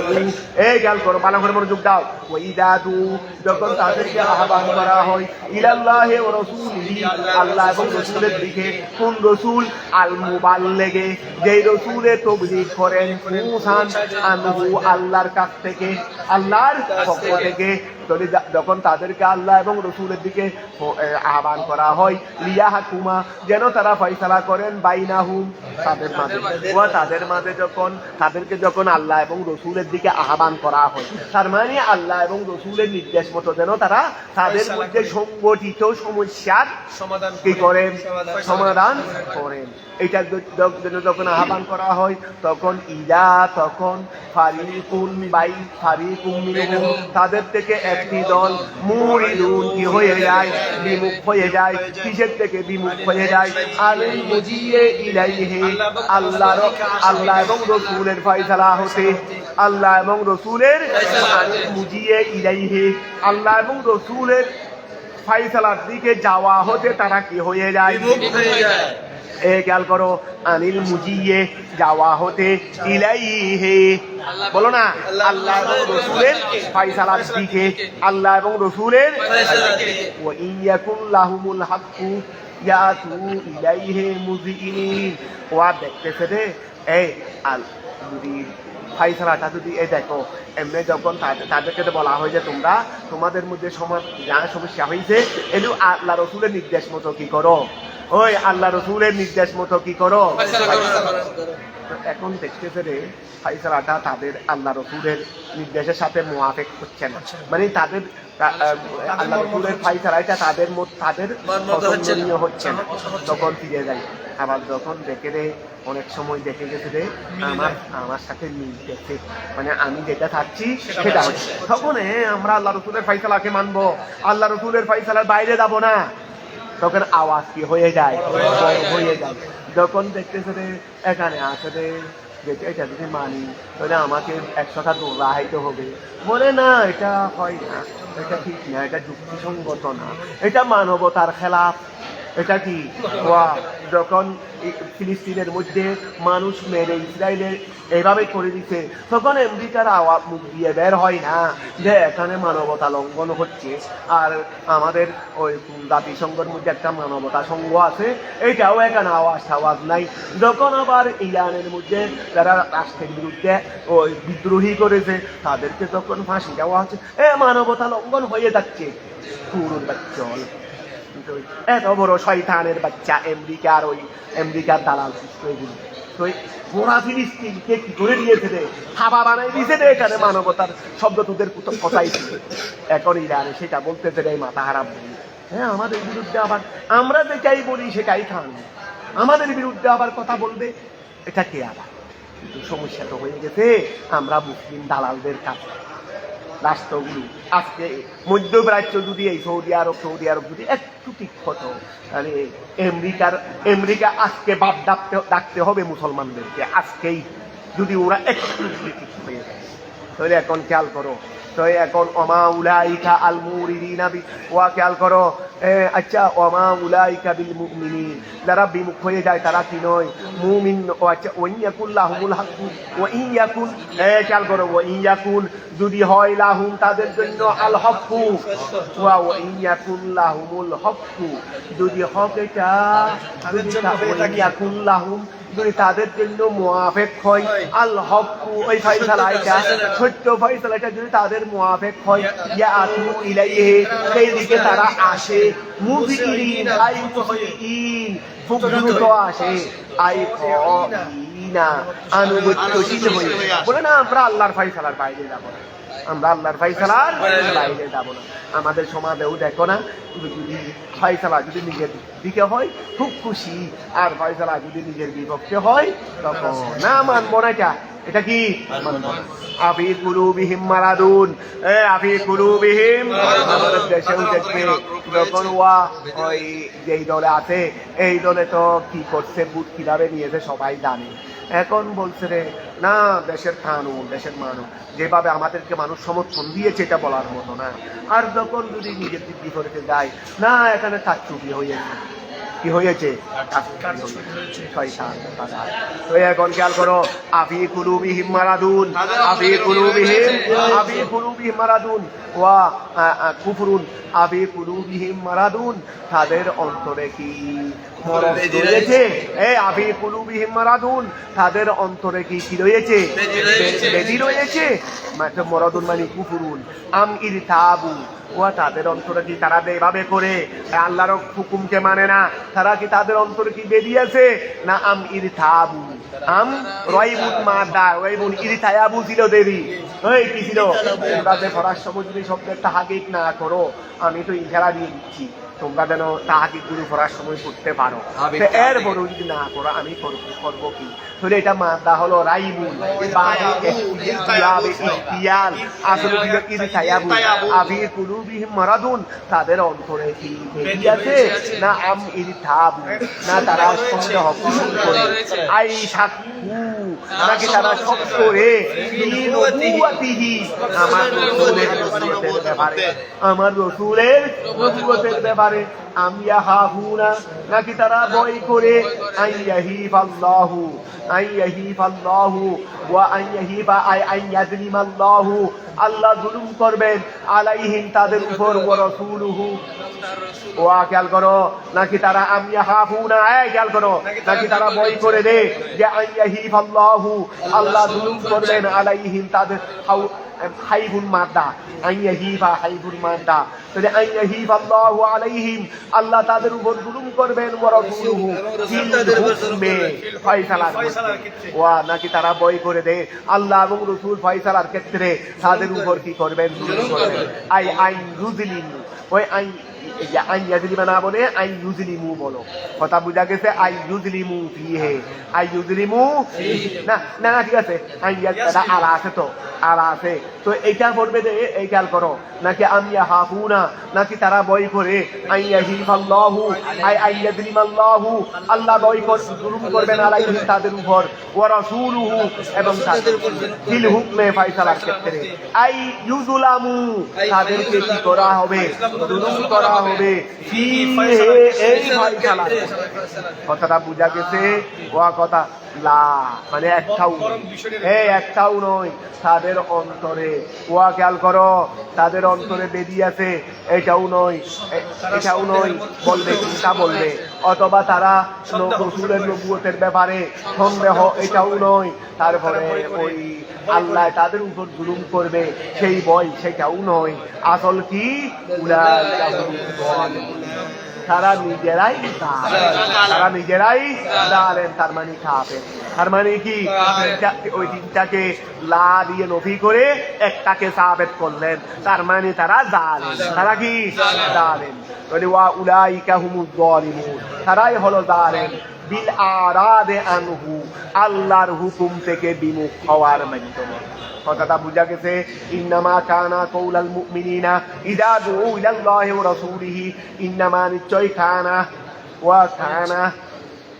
এই খেয়াল করো ভালো করে মনোযোগ দাও ওয়াইদা দু যখন তাদেরকে আহ্বান করা হয় ইলাল্লাহি ওয়া রাসূলিহি আল্লাহ এবং রাসূলের দিকে কোন রাসূল আল মুবাল্লিগে যেই রাসূলে তাবলীগ করেন মুসান আনহু আল্লাহর কাছ থেকে আল্লাহর পক্ষ থেকে যখন তাদেরকে আল্লাহ এবং রাসূলের দিকে আহ্বান করা হয় লিয়াহকুমা যেন তারা ফয়সালা করেন বাইনাহুম তাদের মাঝে যখন আল্লাহ এবং রসুলের দিকে আহ্বান করা হয় তার মানে আল্লাহ এবং রসুলের নির্দেশ মতো যেন তারা তাদের মধ্যে সংগঠিত সমস্যার সমাধান করেন এটা যখন আহ্বান করা হয় তখন ফারিকুন মিনহুম তাদের থেকে একটি দল মুরিদুন কি হয়ে যায় বিমুখ হয়ে যায় কিসের থেকে বিমুখ হয়ে যায় আলিল মুজিয়ে ইলাইহি আল্লাহ এবং রসুলের ফয়সালা হতে আল্লাহ এবং রসুলের মুজিয়ে ইলাইহি আল্লাহ এবং রসুলের ফয়সালার দিকে যাওয়া হতে তারা কি হয়ে যায় খেয়াল করো আনিল মুজিয়ে যাওয়া হতে ইলাইহি বলো না আল্লাহ এবং রসুলের ফয়সালার দিকে আল্লাহ এবং রসুলের ওয়া ইয়াকুল লাহুমুল হাক্কু ইয়াতু ইলাইহি মুযিনিন ওয়া দেখতেছে রে এই আল যদি ফয়সালাটা যদি এই দেখো এমনি যখন তাদেরকে বলা হয় যে তোমাদের মধ্যে সমস্যা হয়েছে এগুলো আল্লাহ রসুলের নির্দেশ মতো কি করো ওই আল্লাহ রসুলের নির্দেশ মতো কি করো। এখন দেখতেছে রে ফাইসালাটা তাদের আল্লাহ রসুলের নির্দেশের সাথে মুআফিক হচ্ছে না, মানে তাদের আল্লাহ রসুলের ফাইসালাটা তাদের পছন্দনীয় হচ্ছে না, তখন ফিরে যায়। আবার যখন দেখে রে অনেক সময় দেখে গেছে রে আমার সাথে মিলতেছে, মানে আমি যেটা থাকছি সেটা হচ্ছে, তখন আমরা আল্লাহ রসুলের ফাইসালাকে মানবো, আল্লাহ রসুলের ফাইসালার বাইরে যাব না। তখন আওয়াজ কি হয়ে যায়, হয়ে যায়। যখন দেখতেছে রে এখানে আসে রে যেটা এটা যদি মানি তাহলে আমাকে 100টা দৌড় রাহাইতে হবে, বলে না এটা হয় না, এটা ঠিক না, এটা যুক্তিসঙ্গত না, এটা মানবতার খেলাফ। এটা কি যখন ফিলিস্তিনের মধ্যে মানুষ মেরে ইসরায়েলের এইভাবে করে দিচ্ছে, তখন আমেরিকার আওয়াজ মুখ দিয়ে বের হয় না যে এখানে মানবতা লঙ্ঘন হচ্ছে। আর আমাদের ওই জাতিসংঘের মধ্যে একটা মানবতা সংঘ আছে, এইটাও এখানে আওয়াজ নাই। যখন আবার ইরানের মধ্যে যারা রাষ্ট্রের বিরুদ্ধে ওই বিদ্রোহী করেছে তাদেরকে তখন ফাঁসি দেওয়া হচ্ছে, মানবতা লঙ্ঘন হয়ে যাচ্ছে। পুরুর বাচ্চল এত বড় শয়তানের বাচ্চা আমেরিকার দালাল সৃষ্ট এগুলো। তো গোড়া ফিলিস্তিনকে কি করে দিয়েছে রে, হাবা বানাই দিয়েছে রে, এখানে মানবতার শব্দ তোদের কথাই ছিল। এখন ইরানে সেটা বলতেছে রে মাথা হারাম বলি, আমাদের বিরুদ্ধে আবার আমরা যেটাই বলি সেটাই খান, আমাদের বিরুদ্ধে আবার কথা বলবে, এটা কে আবার। কিন্তু সমস্যা তো হয়ে গেছে আমরা মুসলিম দালালদের কাছে। রাষ্ট্রগুলো আজকে মধ্যপ্রাচ্য যদি এই সৌদি আরব যদি একটু ঠিক হতো, তাহলে আমেরিকা আজকে বাদ ডাকতে হবে মুসলমানদেরকে আজকেই, যদি ওরা একটু ঠিক হয়ে যায়। তাহলে এখন খেয়াল করো, তো এখন ওমা উলাইকা আল মুরিদিনা ওয়া খেয়াল করো, আচ্ছা ওমা উলাইকা বিল মুমিনিন, যারা বিমুখ হয়ে যায় তারা কি নয় মুমিন। আচ্ছা ওয়াইয়াকুল লাহুমুল হক ওয়াইয়াকুন, খেয়াল করো ওয়াইয়াকুন যদি হয় লাহুম তাদের জন্য আল হক ওয়াইয়াকুল লাহুমুল হক, যদি হক এটা ওয়াইয়াকুল লাহুম যদি তাদের জন্য মুআফিক হয় আল হক, ওই ফায়সালাটা সত্য ফায়সালাটা যদি তাদের মুআফিক হয়, ইয়াতু ইলাইহি সেই দিকে তারা আসে, মুযিরিন আই মুযিরিন খুব দ্রুত আসে, আই না আনুগত্যশীল হয়ে, বলে না আমরা আল্লাহর ফায়সালার বাইরে যাব না, আমরা আল্লাহর ফায়সালার বাইরে যাব না। আমাদের সমাজেও দেখো না, যদি ফায়সালা যদি নিজের দিকে হয় খুব খুশি, আর ফায়সালা যদি নিজের বিপক্ষে হয় তখন না মানবো না। এটা কি আফি কুলুবিহিম মারাদুন, আফি কুলুবিহিম, আমাদের দেশেও দেখবে যখন ওই যেই দলে আছে এই দলে তো কি করছে, বুট কিভাবে নিয়েছে সবাই জানে। এখন বলছে রে না দেশের কানুন দেশের মানুষ যেভাবে আমাদেরকে মানুষ সমর্থন দিয়েছে এটা বলার মতো না। আর যখন যদি নিজের দিক বিপরীতে যায়, না এখানে কারচুপি হয়েছে, কি হয়েছে, তো এখন খেয়াল করো আফি কুলুবিহিম মারাদুন, আফি কুলুবিহিম মারাদুন ওয়া কুফরুন, আফি কুলুবিহিম মারাদুন, তাদের অন্তরে কি মরদ রয়েছে, আফি কুলুবিহিম মারাদুন, তাদের অন্তরে কি রয়েছে, বেদি রয়েছে, মরাদুন মানে কুফরুন, আম ইরতাবু, তাদের অন্তরে কি তারা এভাবে করে আল্লাহর হুকুমকে মানে না, তারা কি তাদের অন্তরে কি বেরিয়েছে না আম ইরতাবু, আম রাইবুন মাদা রাইবুন ইরতায়াবু ছিল দেরি, ওই কি ছিল তোমরা যে ফরাস সমুদ্রী শব্দের তাহাকিক না করো, আমি তো ইশারা দিয়ে দিচ্ছি তোমরা যেন তাহাকিক গুলো করার সময় করতে পারো, এর বড় যদি না করো আমি করবো কি। তাহলে এটা মাদা হলো রাইবুন, মারাদুন, তাদের অন্তরে কি আছে না আম ইরতাবু, না তারা সন্দেহ পোষণ করে, আই সাকু নাকি তারা শক করে আমার রসুলের ব্যাপারে, আমার রসুলের নবুয়তের ব্যাপারে, আমিয়া হাহুনা নাকি তারা ভয় করে আইয়াহিফাল্লাহু ওয়া আইয়াহিফা আইয়াযলিমাল্লাহু, আল্লাহ জুলুম করবেন আলাইহিম তাদের উপর, ওয়া রাসূলুহু, ওয়া খেয়াল করো নাকি তারা আমিয়া হাহুনা, খেয়াল করো নাকি তারা ভয় করে দে যে আইয়াহিফাল্লাহু আল্লাহ জুলুম করবেন আলাইহিম তাদের, হাইবুন মাদা আইয়াহিফা হাইবুন মাদা, তাহলে আইয়াহিফাল্লাহু আলাইহিম আল্লাহ তাদের উপর জুলুম করবেন ওয়া রাসূলুহু ফিল হুকমে ফয়সালার ক্ষেত্রে। ওয়া নাকি তারা বই করে দেয় আল্লাহ এবং রাসূল ফয়সালার ক্ষেত্রে তাদের উপর কি করবেন, জুলুম করবেন। আইন ইউজলিমু, ওই আইন ইয়াজলিমা না বলে আইন ইউজলিমু বলো, কথা বুঝা গেছে? আইন ইউজলিমু ফিহে, আইন ইউজলিমু না না ঠিক আছে, আইন ইয়াজলিমা আলা আছে, তো আলা আছে, তো এইটা পড়বে যে এই খেয়াল করো, নাকি আমিয়া হাফুনা, নাকি তারা বই করে আইন ইয়াজলিমাল্লাহু আইন ইয়াজলিমাল্লাহু, আল্লাহ বই করে জুলুম করবেন আলাইহিম তাদের উপর, ওয়া রাসূলুহু এবং তাদের ফিল হুকমে ফয়সালার ক্ষেত্রে, আই ইউজলামু তাদেরকে কি করা হবে, জুলুম করা হবে ফিহে এই ফয়সালার। কথাটা বুঝা গেছে? ওয়া কথা লা মানে একটাও একটাও নয়, তাদের অন্তরে, ওয়া খেয়াল করো, তাদের অন্তরে বেদি আছে, এটাও নয়, এটাও নয় বলবে, চিন্তা বলবে, অথবা তারা রাসূলের নবুয়তের ব্যাপারে সন্দেহ, এটাও নয়, তারপরে ওই আল্লাহ তাদের উপর জুলুম করবে সেই ভয়, সেটাও নয়। আসল কি, তারা নিজেরাই তারা নিজেরাই জালেম, তার মানে কাফের। তার মানে কি, ওই তিনটাকে লা দিয়ে নফি করে একটাকে সাবেত করলেন, তার মানে তারা জালেম। তারা কি জালেম? ওয়া উলাইকা হুমুজ জালিমুন, তারাই হলো জালেম বিল আরাদে আনহু, আল্লাহর হুকুম থেকে বিমুখ হওয়ার মাধ্যমে। কথাটা বুঝা গেছে? ইন্নামা কানা কওলাল মুমিনিনা ইযা দুউ ইলাল্লাহি ওয়া রাসূলিহি, ইন্নামা নিশ্চয় কানা, ওয়া কানা,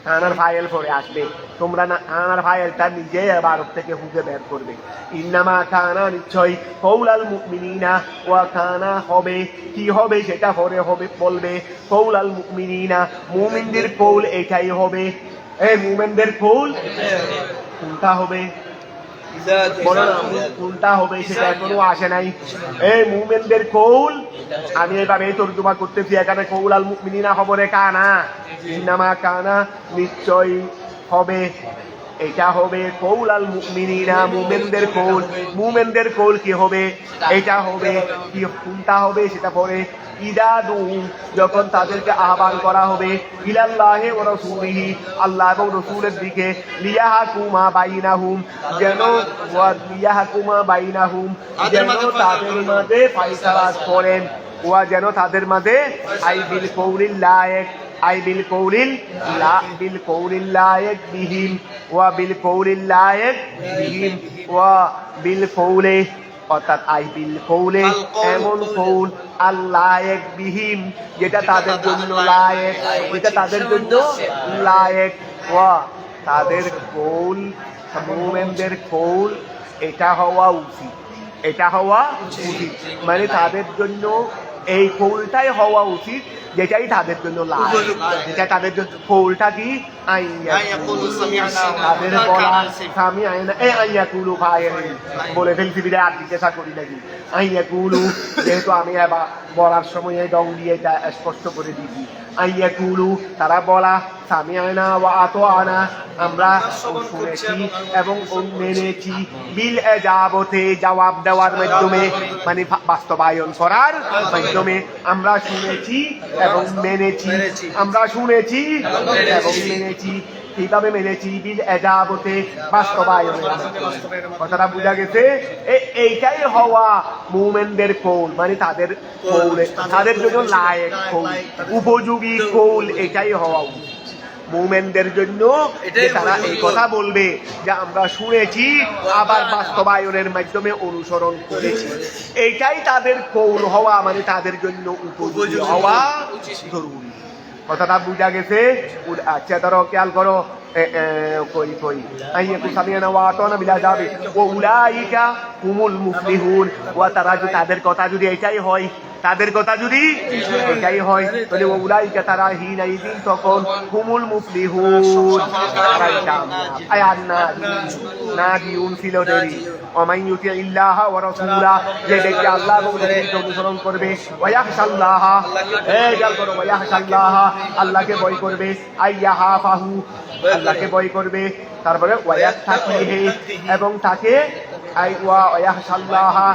কানার ফাইল পরে আসবে, তোমরা না কানার ফাইলটা নিজে ভারত থেকে খুঁজে বের করবে। ইন্নামা কানা নিশ্চয় কওলাল মুমিনিনা, ওয়া কানা হবে, কি হবে সেটা পরে হবে বলবে, কওলাল মুমিনিনা মুমিনদের কওল এটাই হবে। এই মুমিনদের কওল কোনটা হবে বলো না, কোনটা হবে সেটা এখনো আসে নাই। এই মুমিনদের কওল, আমি এভাবে তর্জমা করতেছি, এখানে কওলাল মুমিনিনা খবরে কানা, ইন্নামা কানা নিশ্চয় হবে, এটা হবে কওলাল মুমিনিনা মুমিনদের কওল। মুমিনদের কওল কি হবে, এটা হবে, কি কোনটা হবে সেটা পরে। ইদা দু, যখন তাদেরকে আহ্বান করা হবে, ইলাল্লাহি ওয়া রাসূলিহি, আল্লাহ এবং রাসূলের দিকে, লিয়াহকুমা বাইনাহুম, যেন লিয়াহকুমা বাইনাহুম, যেন তাদের মাঝে ফয়সালা করেন, ওয়া যেন তাদের মাঝে আই বিল কওলিল লায়েক, আই বিল কওলিল লা বিল কওলিল লায়েক বিহিম, ওয়া বিল কওলিল লায়েক বিহিম, ওয়া বিল কওলে, অর্থাৎ আই বিল কওলে এমন কওল, আল্লায়েক বিহিম যেটা তাদের জন্য লায়েক, যেটা তাদের জন্য লায়েক, ওয়া তাদের কওল, মুমিনদের কওল এটা হওয়া উচিত, এটা হওয়া উচিত, মানে তাদের জন্য এই কওলটাই হওয়া উচিত যেটাই তাদের জন্য লায়েক, যেটা তাদের জন্য কওলটা কি, তাদের বলা সামিআনা, এই আইয়াকুলু ফাইলিন বলে ফেলছি বিদায় আর জিজ্ঞাসা করি নাকি, আইয়াকুলু যেহেতু আমি এবার বলার সময় ডং দিয়ে এটা স্পষ্ট করে দিয়েছি, আইয়াকুলু তারা বলা, সামিআনা ওয়া আতাআনা আমরা শুনেছি এবং মেনেছি, বিল এজাবতে জবাব দেওয়ার মাধ্যমে, মানে বাস্তবায়ন করার মাধ্যমে, আমরা শুনেছি এবং মেনেছি, আমরা শুনেছি এবং মেনেছি, কিভাবে মেনেছি, বিল এজাবতে বাস্তবায়ন। কথাটা বুঝা গেছে? এইটাই হওয়া মুমিনদের কওল, মানে তাদের কওলে, তাদের জন্য লায়েক কওল, উপযোগী কওল, এটাই হওয়া উচিত মুমিনদের জন্য, যে তারা এই কথা বলবে যে আমরা শুনেছি আবার বাস্তবায়নের মাধ্যমে অনুসরণ করেছি, এইটাই তাদের কওল হওয়া, মানে তাদের জন্য উপযোগী হওয়া জরুরি। কথাটা বুঝা গেছে? আচ্ছা ধরো খেয়াল করো, কই কই আইয়াকু সামিআনা ওয়া আতানা বিল আযাবি ওয়া উলাইকা হুমুল মুফলিহুন, ওয়া তারা যদি তাদের কথা যদি এটাই হয়, তাদের কথা যদি এটাই হয়, তাহলে ওয়া উলাইকা তারা হিনা ইদিন তখন হুমুল মুফলিহুন, তারাই কামিয়াব। আয়াত নাদিউন ফিলোদেরি ওমান ইউতি ইল্লাহা ওয়া রাসূলা, যে ব্যক্তি আল্লাহ এবং রাসূলকে অনুসরণ করবে, ওয়া ইয়াখশাল্লাহ, এই খেয়াল করো, ওয়া ইয়াখশাল্লাহ আল্লাহকে ভয় করবে, আইয়াহাফাহু আল্লাহকে ভয় করবে, তারপরে ওয়ায়াত্তাকিহি এবং তাকে আই ওয়ায়াহশাল্লাহা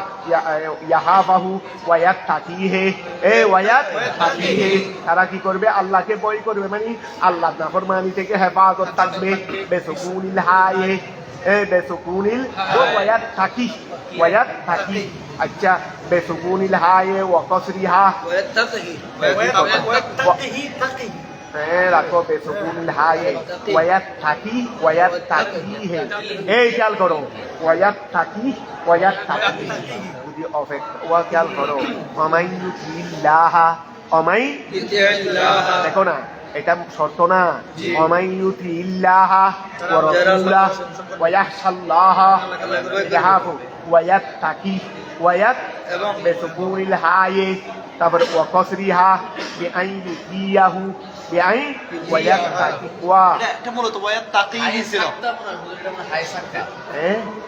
ইয়াহাফাহু ওয়ায়াত্তাকিহি ওয়ায়াত্তাকিহি তারা কি করবে আল্লাহকে ভয় করবে মানে আল্লাহর নাফরমানি থেকে হেফাজত থাকবে বেসুকুনিল হায়ে বেসুকুনিল ওয়ায়াত্তাকি আচ্ছা বেসুকুনিল হায়ে ওয়া কসরিহা ওয়াত্তাকি রাখো বেসুকুনিল হায়ে ওয়ায়াত্তাকিহি এই খেয়াল করো ওয়ায়াত্তাকি যদি অফেক ওয়া খেয়াল করো অমাইয়ুতিল্লাহা দেখো না এটা শর্ত না অমাইয়ুতিল্লাহা ওয়া রাসূলাহ ওয়া ইয়াহশাল্লাহা ইয়াহাফু ওয়ায়াত্তাকি এবং বেসুকুনিল হায়ে তারপরে ওয়া কসরিহা বিআইনিয়াহু বিআইন ওয়ায়াত্তাকি এটা মূলত ওয়াত্তাকিহি ছিল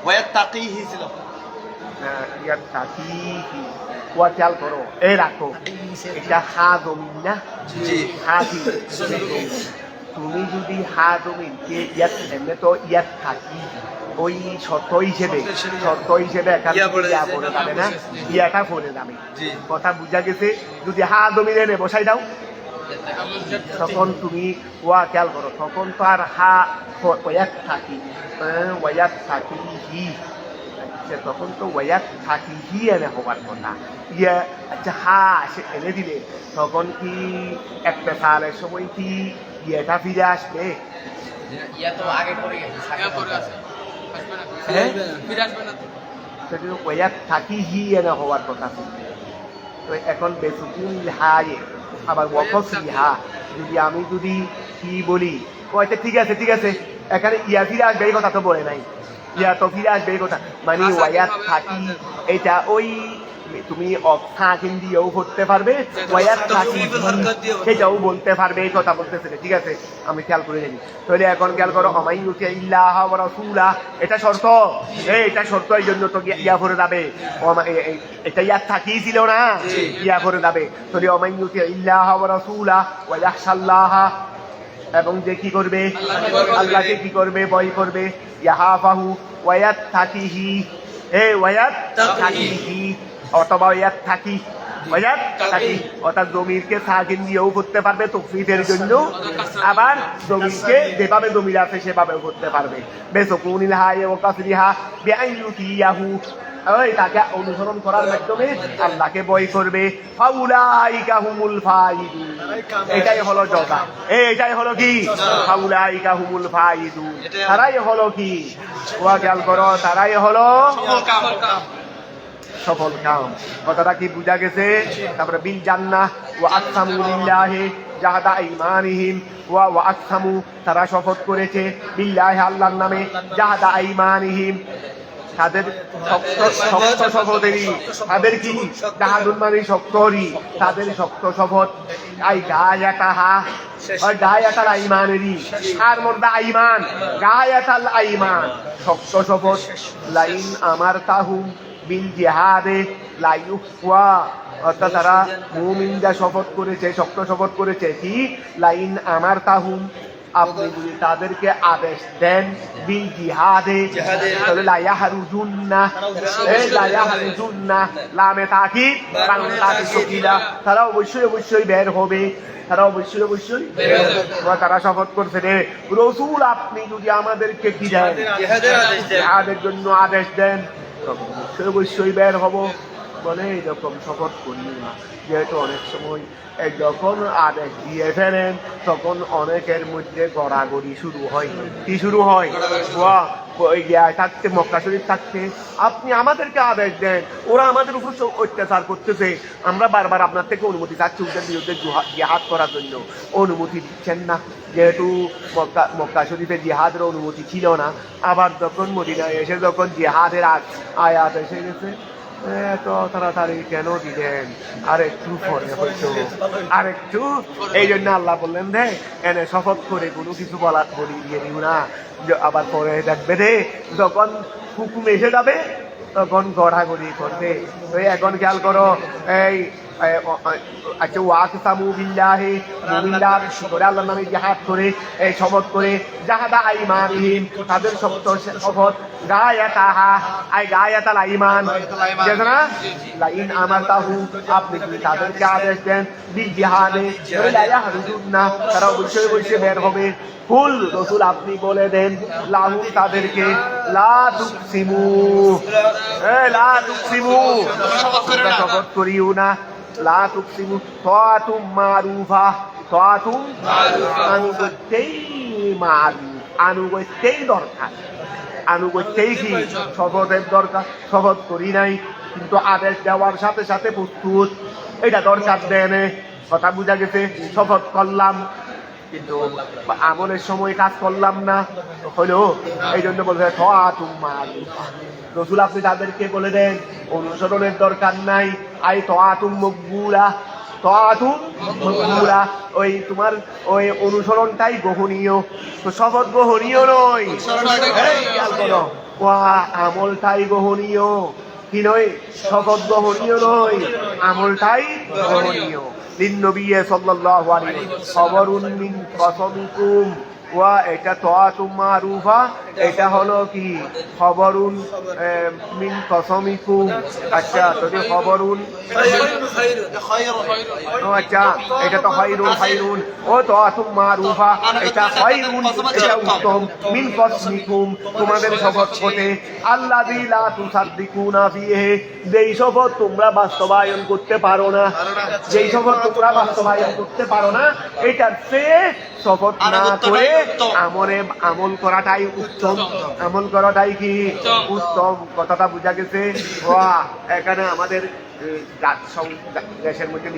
ওয়াত্তাকিহি ছিল ইয়াত্তাকিহি ওয়া খেয়াল করো এই রাখো এটা হা জমিন না জি হা দি তুমি যদি হা জমিনকে এমনি তো ইয়াত্তাকি ওই শর্ত হিসেবে এখানে ইয়া পড়ে যাবে না ইয়াটা পড়ে যাবে কথা বুঝা গেছে যদি হা জমিনে বসাই দাও তখন তুমি ওয়া খেয়াল করো তখন তো আর হা ওয়ায়াত্তাকিহি তখন তো ওয়ায়াত্তাকিহি এনে হবার কথা ইয়া আচ্ছা হা এনে দিলে তখন কি একটা সালের সময় কি ইয়েটা ফিরে আসবে ইয়া তো আগে পড়ে গেছে ওয়ায়াত্তাকিহি এনে হওয়ার কথা তো এখন বেসুকুনিল হায়ে আবার ওয়াকসরিহা যদি কি বলি কয়টা ঠিক আছে এখানে ইয়া ফিরে আসবে এই কথা তো বলে নাই ইয়া তো ফিরে আসবে এই কথা মানে ওয়ায়াত্তাকি এটা ওই তুমি অক্সাকিন দিয়েও করতে পারবে ওয়ায়াত্তাকি সেটাও বলতে পারবে এই কথা বলতেছে ঠিক আছে আমি খেয়াল করে নিই তাহলে এখন খেয়াল করো অমাইয়ুতিল্লাহা ওয়া রাসূলা এটা শর্ত এটা শর্ত এই জন্য তো ইয়া করে যাবে এটা ইয়াত্তাকি ছিল না ইয়া করে যাবে তাহলে অমাইয়ুতিল্লাহা ওয়া রাসূলা ওয়া ইয়াহশাল্লাহা এবং যে কি করবে আল্লাহকে কি করবে ভয় করবে ইয়াহাফাহু ওয়ায়াত্তাকিহি ওয়ায়াত্তাকিহি অথবা ইয়াত্তাকি অর্থাৎ জমিরকে সাকিন দিয়েও করতে পারবে তকফিফের জন্য আবার জমিরকে যেভাবে জমির আছে সেভাবেও করতে পারবে বেসুকুনিল হায়ে ওয়া কসরিহা বিআইয়ুতিয়াহু তাকে অনুসরণ করার মাধ্যমে আল্লাহকে ভয় করবে ফাউলাইকা হুমুল ফাইদুন এটাই হলো জজা এটাই হলো কি ফাউলাইকা হুমুল ফাইদুন তারাই হলো কি ওয়া খেয়াল করো তারাই হলো সফল কাম কথাটা কি বুঝা গেছে তারপরে বিল জান্নাহ ওয়া আকসামু লিল্লাহি জাহাদা ঈমানিহিম ওয়া আকসামু তারা শপথ করেছে বিল্লাহি আল্লাহর নামে জাহাদা ঈমানিহিম তাদের শক্ত শপথেরই তাদের কি জাহাদুল মানে শক্তরই তাদের শক্ত শপথ আই গায়াতাহা গায়াতাল আইমানেরই আর মধ্যে আইমান গায়াতাল আইমান শক্ত শপথ লাইন আমার তাহুম বিল জিহাদে লাইউফওয়া অর্থাৎ তারা মুমিনরা শপথ করেছে শক্ত শপথ করেছে কি লাইন আমার তাহুম আপনি যদি তাদেরকে আদেশ দেন বিল জিহাদে তাহলে লা ইয়াহরুজুন্না লামে তাকিদ বাংলাতে সকিলা তারা অবশ্যই বের হবে তারা শপথ করছে রে রাসূল আপনি যদি আমাদেরকে কি দেন জিহাদের জন্য আদেশ দেন অবশ্যই বের হব বলে এরকম শপথ করি না যেহেতু অনেক সময় যখন আদেশ দিয়ে ফেলেন তখন অনেকের মধ্যে গড়াগড়ি শুরু হয় কি শুরু হয় থাকতে মক্কা শরীফ থাকতে আপনি আমাদেরকে আদেশ দেন ওরা আমাদের উপর অত্যাচার করতেছে আমরা বারবার আপনার থেকে অনুমতি চাচ্ছি ওদের বিরুদ্ধে জিহাদ করার জন্য অনুমতি দিচ্ছেন না যেহেতু মক্কা শরীফে জিহাদের অনুমতি ছিল না আবার যখন মদিনায় এসে যখন জিহাদের আয়াত এসে গেছে এত তাড়াতাড়ি কেন দিলেন আরেকটু পরে হয়তো আরেকটু এই জন্য আল্লাহ বললেন দে এনে শপথ করে কোনো কিছু বলি দিয়ে দিও না আবার পরে দেখবে দে যখন হুকুম এসে যাবে তখন গড়াগড়ি করবে এখন খেয়াল করো এই আচ্ছা ওয়াকসামু বিল্লাহি মুমিনরা করে আল্লাহর নামে জিহাদ করে শপথ করে জাহাদা আইমানিহিম তাদের শপথ গায়াতাহা গায়াতাল আইমান যেটা না লাইন আমারতাহু আপনি কি তাদেরকে আদেশ দেন বিল জিহাদে লা ইয়াহরুজুনা তারা অবশ্যই অবশ্যই বের হবে কুল রাসূল আপনি বলে দেন লাহু তাদেরকে লা তুকসিমু লা তুকসিমু শপথ করিও না লা তুকসিমু তাআতুম মারুফা তাআতুম আনুগত্যই মারুফ আনুগত্যই দরকার আনুগত্যই কি শপথের দরকার শপথ করি নাই কিন্তু আদেশ দেওয়ার সাথে সাথে প্রস্তুত এটা দরকার দেন কথা বুঝা গেছে শপথ করলাম কিন্তু আমলের সময় কাজ করলাম না হলো এই জন্য বলছে তাআতুম মারুফা রাসূল আপনি তাদেরকে বলে দেন অনুসরণের দরকার নাই আই তাআতুম মকবুলা তাআতুম মকবুলা ওই তোমার ওই অনুসরণটাই গ্রহণীয় তো শপথ গ্রহণীয় নয় খেয়াল করো আমলটাই গ্রহণীয় কি নয় শপথ গ্রহণীয় নয় আমলটাই গ্রহণীয় লিন্নবী সাল্লাল্লাহু আলাইহি খবরুন মিন কসমিকুম ওয়া এটা তাআতুম মারুফা এটা হলো কি খবরুন মিন কসমিকুম আচ্ছা তো খবরুন আচ্ছা এটা তো খায়রুন ও তাআতুম মারুফা এটা খায়রুন এটা উত্তম মিন কসমিকুম তোমাদের শপথ হতে আল্লাযী লা তুসাদ্দিকুনা ফিহি যেই শপথ তোমরা বাস্তবায়ন করতে পারো না যেই শপথ তোমরা বাস্তবায়ন করতে পারো না এটার চেয়ে শপথ না করে আমল করাটাই উত্তম আমল করাটাই কি উত্তম কথাটা বুঝা গেছে এখানে আমাদের দেশের মধ্যে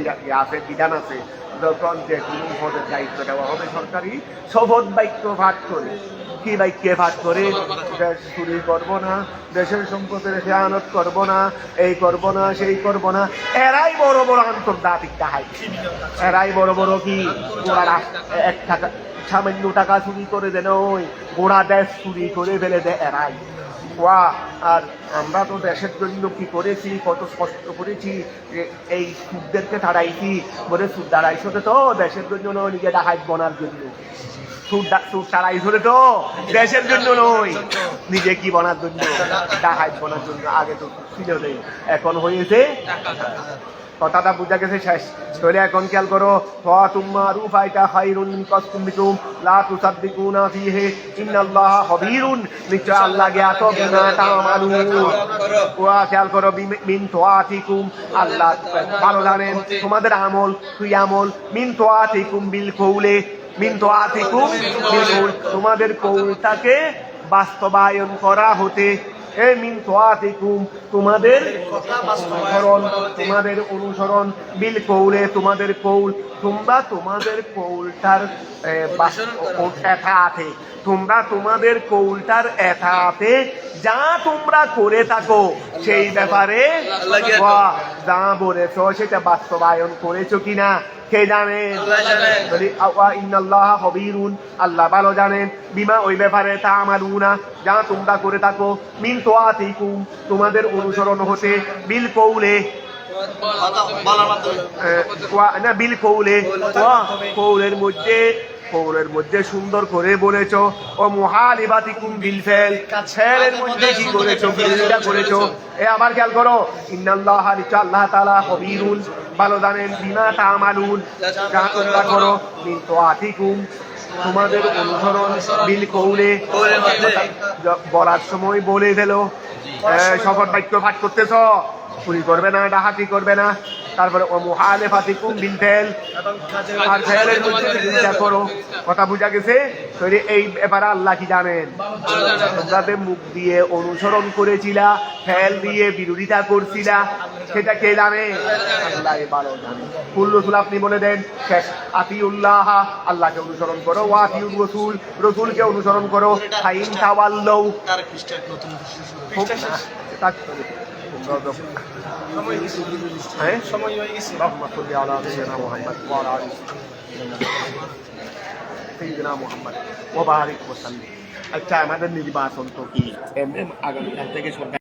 আছে বিধান আছে যখন যে কোনো পদের দায়িত্ব দেওয়া হবে সরকারি শপথ বাক্য পাঠ করে কি বাক্যে পাঠ করে দেশ চুরি করবো না দেশের সম্পদের খেয়ানত করবো না এই করবো না সেই করবো না এরাই বড় বড় আন্তর্জাতিক দাহাই এরাই বড় বড় কি গোড়া 1 টাকা সামান্য টাকা চুরি করে দেন ওই গোড়া দেশ চুরি করে ফেলে দেয় এরাই আর আমরা তো দেশের জন্য কি করেছি কত কষ্ট করেছি এই সুদদেরকে তাড়াইছি বলে সুদ দাঁড়াইছো তো দেশের জন্য নিজে ডাকাত বনার জন্য সুদ তাড়াইছো তো দেশের জন্য নয় নিজে কি বনার জন্য ডাকাত বনার জন্য আগে তো ছিল নেই এখন হয়েছে কথাটা বুঝা গেছে শেষ তাহলে এখন খেয়াল করো তাআতুম মারুফা এটা খায়রুন মিন কসমিকুম লা তুসাদ্দিকুনা ফিহি ইন্নাল্লাহা খাবীরুন নিশ্চয় আল্লাহ জ্ঞাত বিমা তা'মালুন ওয়া খেয়াল করো মিন তাআতিকুম আল্লাহ ভালো জানেন তোমাদের আমল তুই আমল মিন তাআতিকুম বিল কওলে মিন তাআতিকুম বিল কওল তোমাদের কওলটাকে বাস্তবায়ন করা হতে মিন তাআতিকুম তোমাদের অনুসরণ বিল কওলে তোমাদের কওল তোমরা তোমাদের কওলটার এথাতে তোমরা তোমাদের কওলটার এথাতে যা তোমরা করে থাকো সেই ব্যাপারে যা বলেছো সেটা বাস্তবায়ন করেছো কিনা কে জানেন ইন্নাল্লাহা খাবীরুন আল্লাহ ভালো জানেন বিমা ওই ব্যাপারে তা'মালুনা যা তোমরা করে থাকো মিন তাআতিকুম তোমাদের অনুসরণ হতে বিল কওলে না বিল কওলে কওলের মধ্যে সুন্দর করে বলেছো ও মুহালিবাতিকুম বিল ফেল ফেলের মধ্যে কি করেছো বিরোধিতা করেছো আবার খেয়াল করো ইন্নাল্লাহা আল্লাহ তাআলা খাবীরুন ভালো জানেন বিমা তা'মালুন যা তোমরা করো মিন তাআতিকুম তোমাদের অনুসরণ বিল কওলে বলার সময় বলে ফেলো শপথ বাক্য পাঠ করতেছ চুরি করবে না ডাকাতি করবে না তারপরে ও মুহালিফাতিকুম বিল ফেল আর ফেলের মধ্যে বিরোধিতা করো কথা বুঝা গেছে তাহলে এই ব্যাপারে আল্লাহ কি জানেন তোমরা মুখ দিয়ে অনুসরণ করেছিলা ফেল দিয়ে বিরোধিতা করছিলা সেটা কে জানে আল্লাহ ভালো জানে কুল রাসূল আপনি বলে দেন শেষ আতিউল্লাহ আল্লাহকে অনুসরণ করো ওয়া আতিউর রাসূল রাসূলকে অনুসরণ করো ফাইন তাওয়াল্লাউ তার খ্রিস্টান নতুন সময় হয়ে গেছে রহমাতুল্লাহি আলা সাইয়্যিদিনা মুহাম্মদ ওয়া আলা আলিহি সাইয়্যিদিনা মুহাম্মদ ওয়া বারিক ওয়া সাল্লিম আচ্ছা আমাদের নির্বাচন তো কি আগামীকাল থেকে সরকার